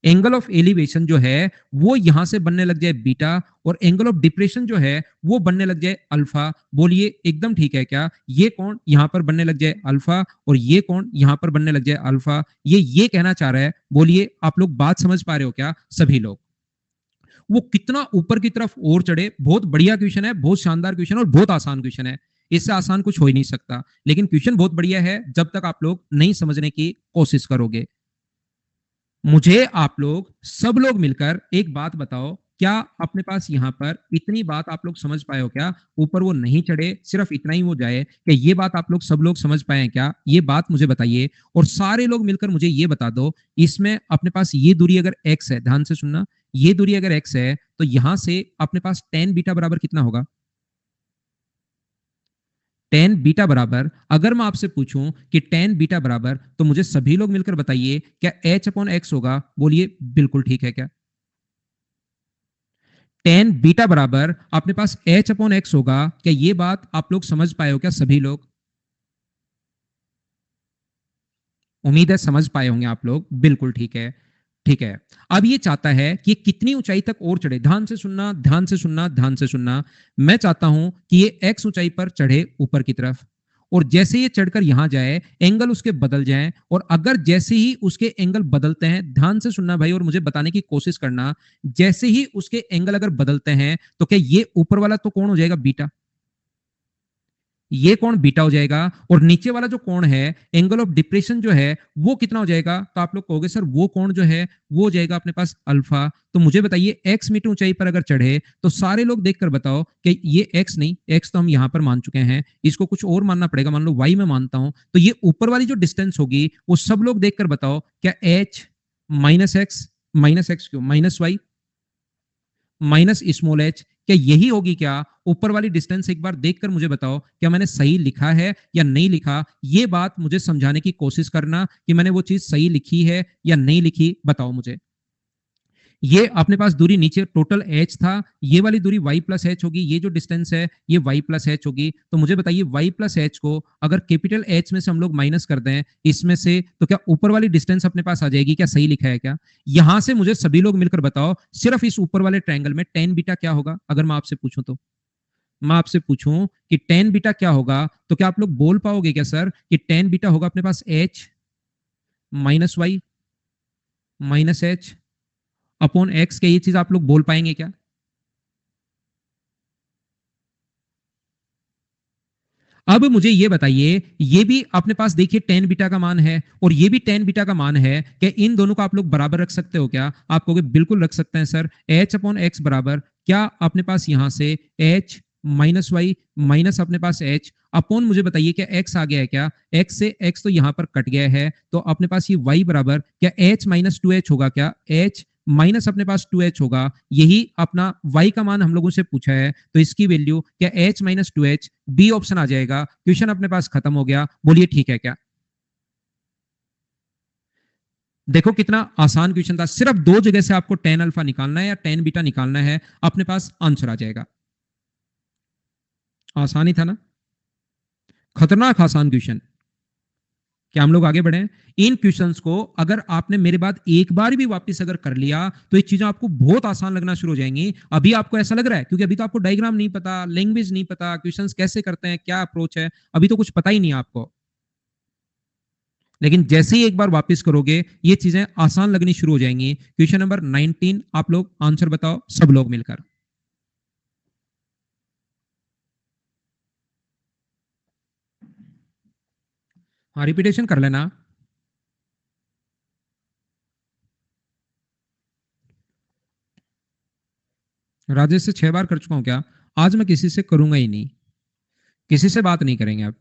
एंगल ऑफ एलिवेशन जो है वो यहां से बनने लग जाए बीटा, और एंगल ऑफ डिप्रेशन जो है वो बनने लग जाए अल्फा। बोलिए एकदम ठीक है क्या? ये कोण यहां पर बनने लग जाए अल्फा और ये कोण यहां पर बनने लग जाए अल्फा। ये कहना चाह रहा है। बोलिए आप लोग बात समझ पा रहे हो क्या सभी लोग? वो कितना ऊपर की तरफ और चढ़े। बहुत बढ़िया क्वेश्चन है, बहुत शानदार क्वेश्चन और बहुत आसान क्वेश्चन है। इससे आसान कुछ हो ही नहीं सकता, लेकिन क्वेश्चन बहुत बढ़िया है जब तक आप लोग नहीं समझने की कोशिश करोगे। मुझे आप लोग सब लोग मिलकर एक बात बताओ, क्या अपने पास यहां पर इतनी बात आप लोग समझ पाए हो क्या? ऊपर वो नहीं चढ़े, सिर्फ इतना ही वो जाए, क्या ये बात आप लोग सब लोग समझ पाए हैं क्या? ये बात मुझे बताइए और सारे लोग मिलकर मुझे ये बता दो। इसमें अपने पास ये दूरी अगर x है, ध्यान से सुनना, ये दूरी अगर x है तो यहां से अपने पास tan बीटा बराबर कितना होगा? tan बीटा बराबर, अगर मैं आपसे पूछूं कि tan बीटा बराबर, तो मुझे सभी लोग मिलकर बताइए क्या h अपॉन x होगा? बोलिए बिल्कुल ठीक है क्या? tan बीटा बराबर अपने पास h अपॉन x होगा। क्या ये बात आप लोग समझ पाए हो क्या सभी लोग? उम्मीद है समझ पाए होंगे आप लोग। बिल्कुल ठीक है। ठीक है, अब ये चाहता है कि ये कितनी ऊंचाई तक और चढ़े। ध्यान से सुनना, ध्यान से सुनना, ध्यान से सुनना। मैं चाहता हूं कि ये x ऊंचाई पर चढ़े ऊपर की तरफ, और जैसे ये चढ़कर यहां जाए एंगल उसके बदल जाएं, और अगर जैसे ही उसके एंगल बदलते हैं, ध्यान से सुनना भाई और मुझे बताने की कोशिश करना, जैसे ही उसके एंगल अगर बदलते हैं तो क्या ये ऊपर वाला तो कौन हो जाएगा? बीटा। ये कोण बीटा हो जाएगा, और नीचे वाला जो कोण है एंगल ऑफ डिप्रेशन जो है वो कितना हो जाएगा? तो आप लोग कहोगे सर वो कोण जो है वो हो जाएगा अपने पास अल्फा। तो मुझे बताइए x मीटर ऊंचाई पर अगर चढ़े तो सारे लोग देखकर बताओ कि ये x नहीं, x तो हम यहां पर मान चुके हैं, इसको कुछ और मानना पड़ेगा। मान लो y में मानता हूं, तो ये ऊपर वाली जो डिस्टेंस होगी वो सब लोग देखकर बताओ क्या h माइनस एक्स क्यों minus Y minus small H, क्या यही होगी क्या ऊपर वाली डिस्टेंस? एक बार देखकर मुझे बताओ क्या मैंने सही लिखा है या नहीं लिखा। ये बात मुझे समझाने की कोशिश करना कि मैंने वो चीज सही लिखी है या नहीं लिखी, बताओ मुझे। ये अपने पास दूरी नीचे टोटल h था, ये वाली दूरी y प्लस एच होगी, ये जो डिस्टेंस है ये y प्लस एच होगी। तो मुझे बताइए y प्लस एच को अगर कैपिटल H में से हम लोग माइनस कर दें इसमें से, तो क्या ऊपर वाली डिस्टेंस अपने पास आ जाएगी? क्या सही लिखा है क्या? यहां से मुझे सभी लोग मिलकर बताओ सिर्फ इस ऊपर वाले ट्रायंगल में tan बीटा क्या होगा? अगर मैं आपसे पूछूं तो, मैं आपसे पूछूं कि tan बीटा क्या होगा, तो क्या आप लोग बोल पाओगे क्या सर कि tan बीटा होगा अपने पास h minus Y minus H upon X? क्या ये चीज आप लोग बोल पाएंगे क्या? अब मुझे ये बताइए, ये भी अपने पास देखिए tan बीटा का मान है और ये भी tan बीटा का मान है, क्या इन दोनों को आप लोग बराबर रख सकते हो क्या? आप कहोगे बिल्कुल रख सकते हैं सर। h अपॉन एक्स बराबर क्या अपने पास यहां से h माइनस वाई माइनस अपने पास h अपॉन, मुझे बताइए क्या x आ गया है क्या? x से x तो यहां पर कट गया है, तो अपने पास ये y बराबर क्या h माइनस टू एच होगा? क्या h माइनस अपने पास 2h होगा। यही अपना y का मान हम लोगों से पूछा है, तो इसकी वैल्यू क्या h minus two H, B option आ जाएगा। क्वेश्चन अपने पास खत्म हो गया। बोलिए ठीक है क्या? देखो कितना आसान क्वेश्चन था, सिर्फ दो जगह से आपको tan अल्फा निकालना है या tan बीटा निकालना है, अपने पास आंसर आ जाएगा। आसान ही था ना? खतरनाक आसान क्वेश्चन। क्या हम लोग आगे बढ़े? इन क्वेश्चंस को अगर आपने मेरे बाद एक बार भी वापस अगर कर लिया तो ये चीजें आपको बहुत आसान लगना शुरू हो जाएंगी। अभी आपको ऐसा लग रहा है क्योंकि अभी तो आपको डायग्राम नहीं पता, लैंग्वेज नहीं पता, क्वेश्चंस कैसे करते हैं, क्या अप्रोच है, अभी तो कुछ पता ही नहीं है आपको। लेकिन जैसे ही एक बार वापस करोगे ये चीजें आसान लगनी शुरू हो जाएंगी। क्वेश्चन नंबर 19 आप लोग आंसर बताओ सब लोग मिलकर। हाँ, रिपीटेशन कर लेना। राजेश से 6 बार कर चुका हूं क्या? आज मैं किसी से करूंगा ही नहीं, किसी से बात नहीं करेंगे आप।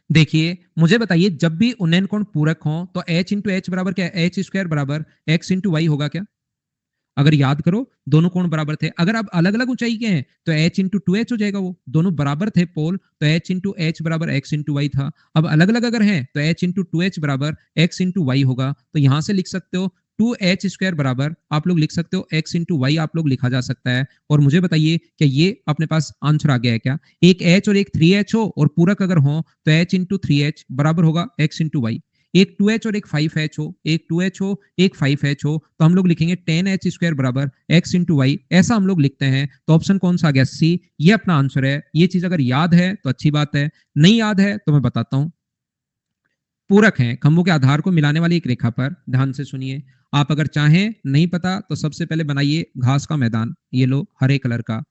देखिए मुझे बताइए, जब भी उन्नयन कोण पूरक हो तो h इंटू एच बराबर क्या है? एच स्क्वायर बराबर x इंटू वाई होगा क्या? अगर याद करो, दोनों कोण बराबर थे। अगर अब अलग अलग ऊंचाई के हैं तो h इंटू टू एच हो जाएगा। वो दोनों बराबर थे पोल, तो h इंटू एच बराबर एक्स इंटू वाई था। अब अलग अलग अगर हैं तो h इंटू टू एच बराबर एक्स इंटू वाई होगा। तो यहां से लिख सकते हो टू एच स्क्वायर बराबर, आप लोग लिख सकते हो एक्स इंटू वाई, आप लोग लिखा जा सकता है। और मुझे बताइए क्या ये अपने पास आंसर आ गया है क्या? एक h और एक 3h हो और पूरक अगर हो तो h इंटू थ्री एच बराबर होगा x इंटू वाई। एक 2h और एक 5h हो, एक 2h हो एक 5h हो, तो हम लोग लिखेंगे 10h स्क्वायर बराबर x इंटू वाई। ऐसा हम लोग लिखते हैं। तो ऑप्शन कौन सा आ गया? सी। ये अपना आंसर है। ये चीज अगर याद है तो अच्छी बात है, नहीं याद है तो मैं बताता हूं। पूरक हैं खंभों के आधार को मिलाने वाली एक रेखा पर, ध्यान से सुनिए। आप अगर चाहें, नहीं पता तो सबसे पहले बनाइए घास का मैदान, ये लो हरे कलर का।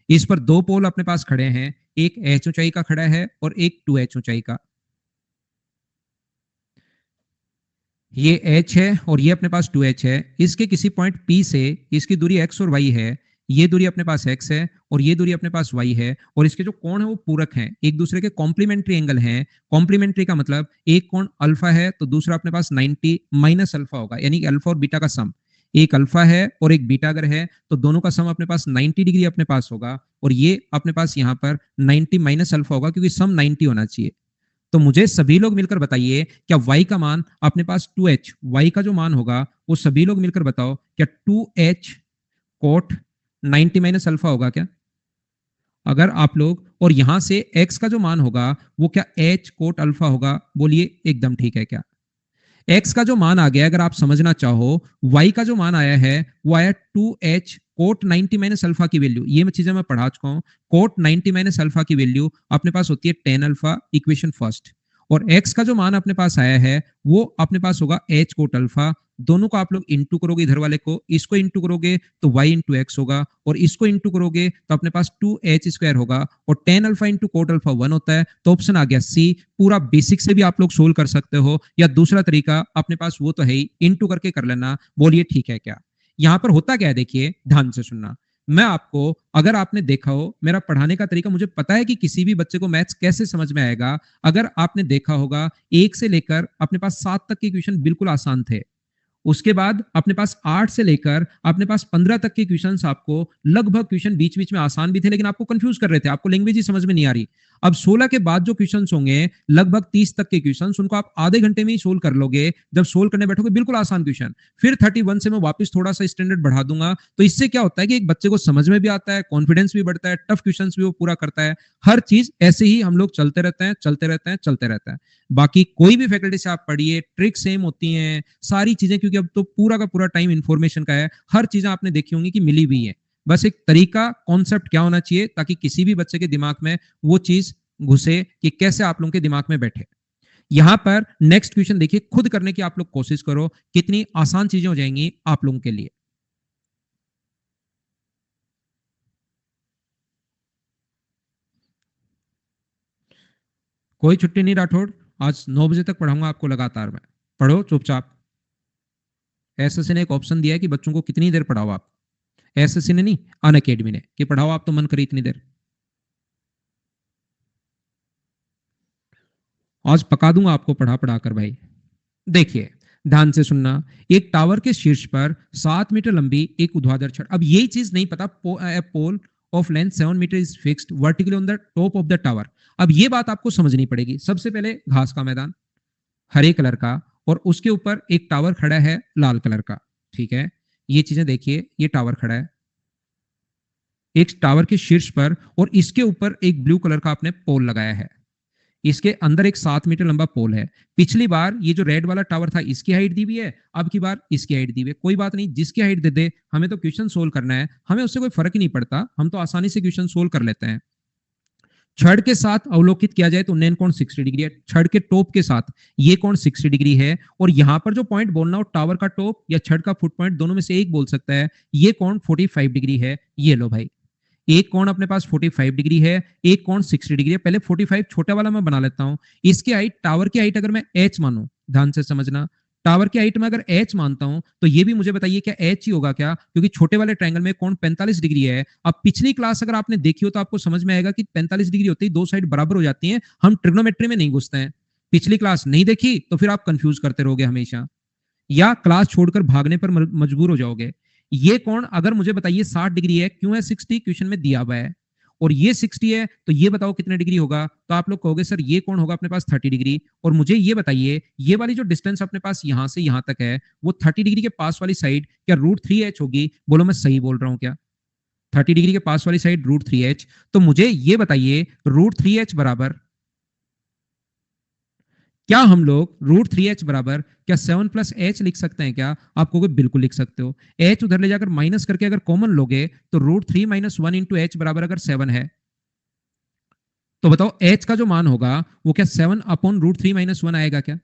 इस पर दो पोल अपने पास खड़े हैं, एक h ऊंचाई का खड़ा है और एक 2h ऊंचाई का। ये h है और ये अपने पास 2h है। इसके किसी पॉइंट P से इसकी दूरी x और y है। ये दूरी अपने पास x है और ये दूरी अपने पास y है। और इसके जो कोण है वो पूरक हैं, एक दूसरे के कॉम्प्लीमेंट्री एंगल हैं। कॉम्प्लीमेंट्री का मतलब एक कोण अल्फा है तो दूसरा अपने पास 90 माइनस अल्फा होगा, यानी कि अल्फा और बीटा का सम। एक अल्फा है और एक बीटा अगर है तो दोनों का सम अपने पास 90 डिग्री अपने पास होगा। और ये अपने पास यहाँ पर 90 माइनस अल्फा होगा, क्योंकि सम 90 होना चाहिए। तो मुझे सभी लोग मिलकर बताइए, क्या y का मान अपने पास 2h, y का जो मान होगा वो सभी लोग मिलकर बताओ, क्या 2h कोट 90 माइनस अल्फा होगा क्या? अगर आप लोग, और यहां से x का जो मान होगा वो क्या h कोट अल्फा होगा? बोलिए एकदम ठीक है क्या? x का जो मान आ गया, अगर आप समझना चाहो, y का जो मान आया है वो आया 2h कोट 90 माइनस अल्फा की वैल्यू। ये चीजें मैं पढ़ा चुका हूं। कोट 90 माइनस अल्फा की वैल्यू अपने पास होती है 10 अल्फा, इक्वेशन फर्स्ट। और x का जो मान अपने पास आया है वो अपने पास होगा h कोट अल्फा। दोनों को आप लोग इंटू करोगे, इधर वाले को इसको इंटू करोगे तो y इंटू एक्स होगा, और इसको इंटू करोगे तो अपने पास 2h स्क्वायर होगा। और 10 अल्फा इंटू कोट अल्फा 1 होता है। तो ऑप्शन आ गया सी। पूरा बेसिक से भी आप लोग सोल्व कर सकते हो, या दूसरा तरीका अपने पास वो तो है ही, इंटू करके कर लेना। बोलिए ठीक है क्या? यहां पर होता क्या है, देखिए ध्यान से सुनना। मैं आपको, अगर आपने देखा हो मेरा पढ़ाने का तरीका, मुझे पता है कि किसी भी बच्चे को मैथ्स कैसे समझ में आएगा। अगर आपने देखा होगा, एक से लेकर अपने पास 7 तक के क्वेश्चन बिल्कुल आसान थे। उसके बाद अपने पास 8 से लेकर अपने पास 15 तक के क्वेश्चंस, आपको लगभग क्वेश्चन बीच बीच में आसान भी थे लेकिन आपको कंफ्यूज कर रहे थे, आपको लैंग्वेज ही समझ में नहीं आ रही। अब 16 के बाद जो क्वेश्चंस होंगे लगभग 30 तक के क्वेश्चंस, उनको आप आधे घंटे में ही सोल्व कर लोगे। जब सोल्व करने बैठोगे बिल्कुल आसान क्वेश्चन। फिर 31 से मैं वापस थोड़ा सा स्टैंडर्ड बढ़ा दूंगा। तो इससे क्या होता है कि एक बच्चे को समझ में भी आता है, कॉन्फिडेंस भी बढ़ता है, टफ क्वेश्चन भी वो पूरा करता है। हर चीज ऐसे ही हम लोग चलते रहते हैं, चलते रहते हैं, चलते रहता है। बाकी कोई भी फैकल्टी से आप पढ़िए, ट्रिक सेम होती हैं सारी चीजें, क्योंकि अब तो पूरा का पूरा टाइम इंफॉर्मेशन का है। हर चीजें आपने देखी होंगी कि मिली हुई है। बस एक तरीका, कॉन्सेप्ट क्या होना चाहिए ताकि किसी भी बच्चे के दिमाग में वो चीज घुसे कि कैसे आप लोगों के दिमाग में बैठे। यहां पर नेक्स्ट क्वेश्चन देखिए, खुद करने की आप लोग कोशिश करो, कितनी आसान चीजें हो जाएंगी आप लोगों के लिए। कोई छुट्टी नहीं राठौड़, आज 9 बजे तक पढ़ाऊंगा आपको लगातार मैं। पढ़ो चुपचाप। एसएससी ने एक ऑप्शन दिया है कि बच्चों को कितनी देर पढ़ाओ आप। एसएससी ने नहीं, अन अकेडमी ने, कि पढ़ाओ आप तो मन करे इतनी देर। आज पका दूंगा आपको पढ़ा पढ़ा कर भाई। देखिए ध्यान से सुनना। एक टावर के शीर्ष पर 7 मीटर लंबी एक ऊर्ध्वाधर छड़, अब यही चीज नहीं पता, pole of length 7 metre is fixed vertically on the top of the tower. अब ये बात आपको समझनी पड़ेगी। सबसे पहले घास का मैदान हरे कलर का, और उसके ऊपर एक टावर खड़ा है लाल कलर का। ठीक है, ये चीजें देखिए, ये टावर खड़ा है एक टावर के शीर्ष पर, और इसके ऊपर एक ब्लू कलर का आपने पोल लगाया है। इसके अंदर एक 7 मीटर लंबा पोल है। पिछली बार ये जो रेड वाला टावर था इसकी हाइट दी हुई है, अब की बार इसकी हाइट दी हुई है। कोई बात नहीं, जिसकी हाइट दे दे, हमें तो क्वेश्चन सोल्व करना है, हमें उससे कोई फर्क ही नहीं पड़ता, हम तो आसानी से क्वेश्चन सोल्व कर लेते हैं। छड़ के साथ अवलोकित किया जाए तो उन्नयन कोण 60 डिग्री है। छड़ के टॉप के साथ ये कोण 60 डिग्री है। और यहां पर जो पॉइंट बोलना हो, टावर का टॉप या छड़ का फुट पॉइंट, दोनों में से एक बोल सकता है, ये कोण 45 डिग्री है। ये लो भाई, एक कोण अपने पास 45 डिग्री है, एक कोण 60 डिग्री है। पहले 45 छोटा वाला मैं बना लेता हूं। इसकी हाइट, टावर की हाइट अगर मैं h मानूं, ध्यान से समझना, टावर की हाइट में अगर h मानता हूं तो ये भी मुझे बताइए क्या h ही होगा क्या, क्योंकि छोटे वाले ट्रायंगल में कोण 45 डिग्री है। अब पिछली क्लास अगर आपने देखी हो तो आपको समझ में आएगा कि 45 डिग्री होती है, दो साइड बराबर हो जाती हैं। हम ट्रिग्नोमेट्री में नहीं घुसते हैं। पिछली क्लास नहीं देखी तो फिर आप कंफ्यूज करते रहोगे हमेशा, या क्लास छोड़कर भागने पर मजबूर हो जाओगे। ये कोण अगर मुझे बताइए 60 डिग्री है, क्यों है 60, क्वेश्चन में दिया हुआ है, और ये 60 है, तो ये बताओ कितने डिग्री होगा। तो आप लोग कहोगे सर ये कोण होगा अपने पास 30 डिग्री। और मुझे ये बताइए, ये वाली जो डिस्टेंस अपने पास यहां से यहां तक है, वो 30 डिग्री के पास वाली साइड क्या √3h होगी? बोलो मैं सही बोल रहा हूं क्या? 30 डिग्री के पास वाली साइड √3h। तो मुझे ये बताइए √3h बराबर, क्या हम लोग √3h बराबर क्या 7 + h लिख सकते हैं क्या? आप कहोगे बिल्कुल लिख सकते हो। h उधर ले जाकर माइनस करके अगर कॉमन लोगे तो √3 - 1 इंटू h बराबर अगर 7 है, तो बताओ h का जो मान होगा वो क्या 7/√3 - 1 आएगा क्या?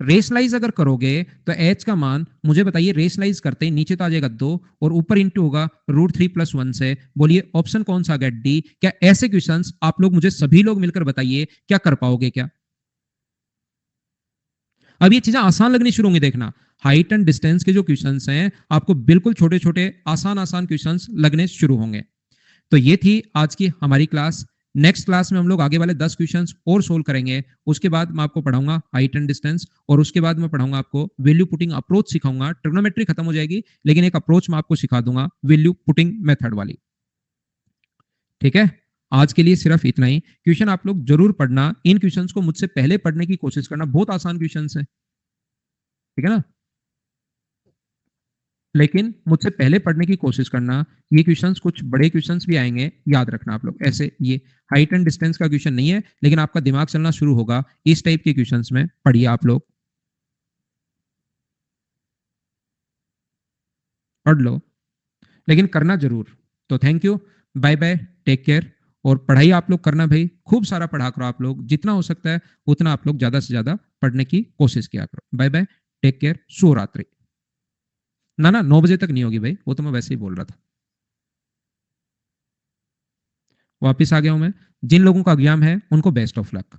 रेशलाइज अगर करोगे तो h का मान मुझे बताइए, रेशलाइज करते ही नीचे तो आ जाएगा 2 और ऊपर इंटू होगा √3 + 1 से। बोलिए ऑप्शन कौन सा आ गया? डी। क्या ऐसे क्वेश्चंस आप लोग मुझे सभी लोग मिलकर बताइए क्या कर पाओगे क्या? अब ये चीजें आसान लगनी शुरू होंगी, देखना हाइट एंड डिस्टेंस के जो क्वेश्चंस हैं आपको बिल्कुल छोटे छोटे आसान आसान क्वेश्चंस लगने शुरू होंगे। तो ये थी आज की हमारी क्लास। नेक्स्ट क्लास में हम लोग आगे वाले 10 क्वेश्चंस और सोल्व करेंगे। उसके बाद मैं आपको पढ़ाऊंगा हाइट एंड डिस्टेंस, और उसके बाद मैं पढ़ाऊंगा आपको वैल्यू पुटिंग अप्रोच सिखाऊंगा। ट्रिग्नोमेट्री खत्म हो जाएगी, लेकिन एक अप्रोच मैं आपको सिखा दूंगा वैल्यू पुटिंग मेथड वाली। ठीक है, आज के लिए सिर्फ इतना ही। क्वेश्चन आप लोग जरूर पढ़ना, इन क्वेश्चंस को मुझसे पहले पढ़ने की कोशिश करना, बहुत आसान क्वेश्चंस है। ठीक है ना, लेकिन मुझसे पहले पढ़ने की कोशिश करना। ये क्वेश्चंस कुछ बड़े क्वेश्चंस भी आएंगे, याद रखना आप लोग। ऐसे ये हाइट एंड डिस्टेंस का क्वेश्चन नहीं है, लेकिन आपका दिमाग चलना शुरू होगा इस टाइप के क्वेश्चंस में। पढ़िए आप लोग, पढ़ लो, लेकिन करना जरूर। तो thank you, bye bye, take care. और पढ़ाई आप लोग करना भाई, खूब सारा पढ़ा करो आप लोग, जितना हो सकता है उतना आप लोग ज्यादा से ज्यादा पढ़ने की कोशिश किया करो। बाय बाय, टेक केयर, शुभ रात्रि। ना ना 9 बजे तक नहीं होगी भाई, वो तो मैं वैसे ही बोल रहा था। वापिस आ गया हूं मैं। जिन लोगों का एग्जाम है उनको बेस्ट ऑफ लक।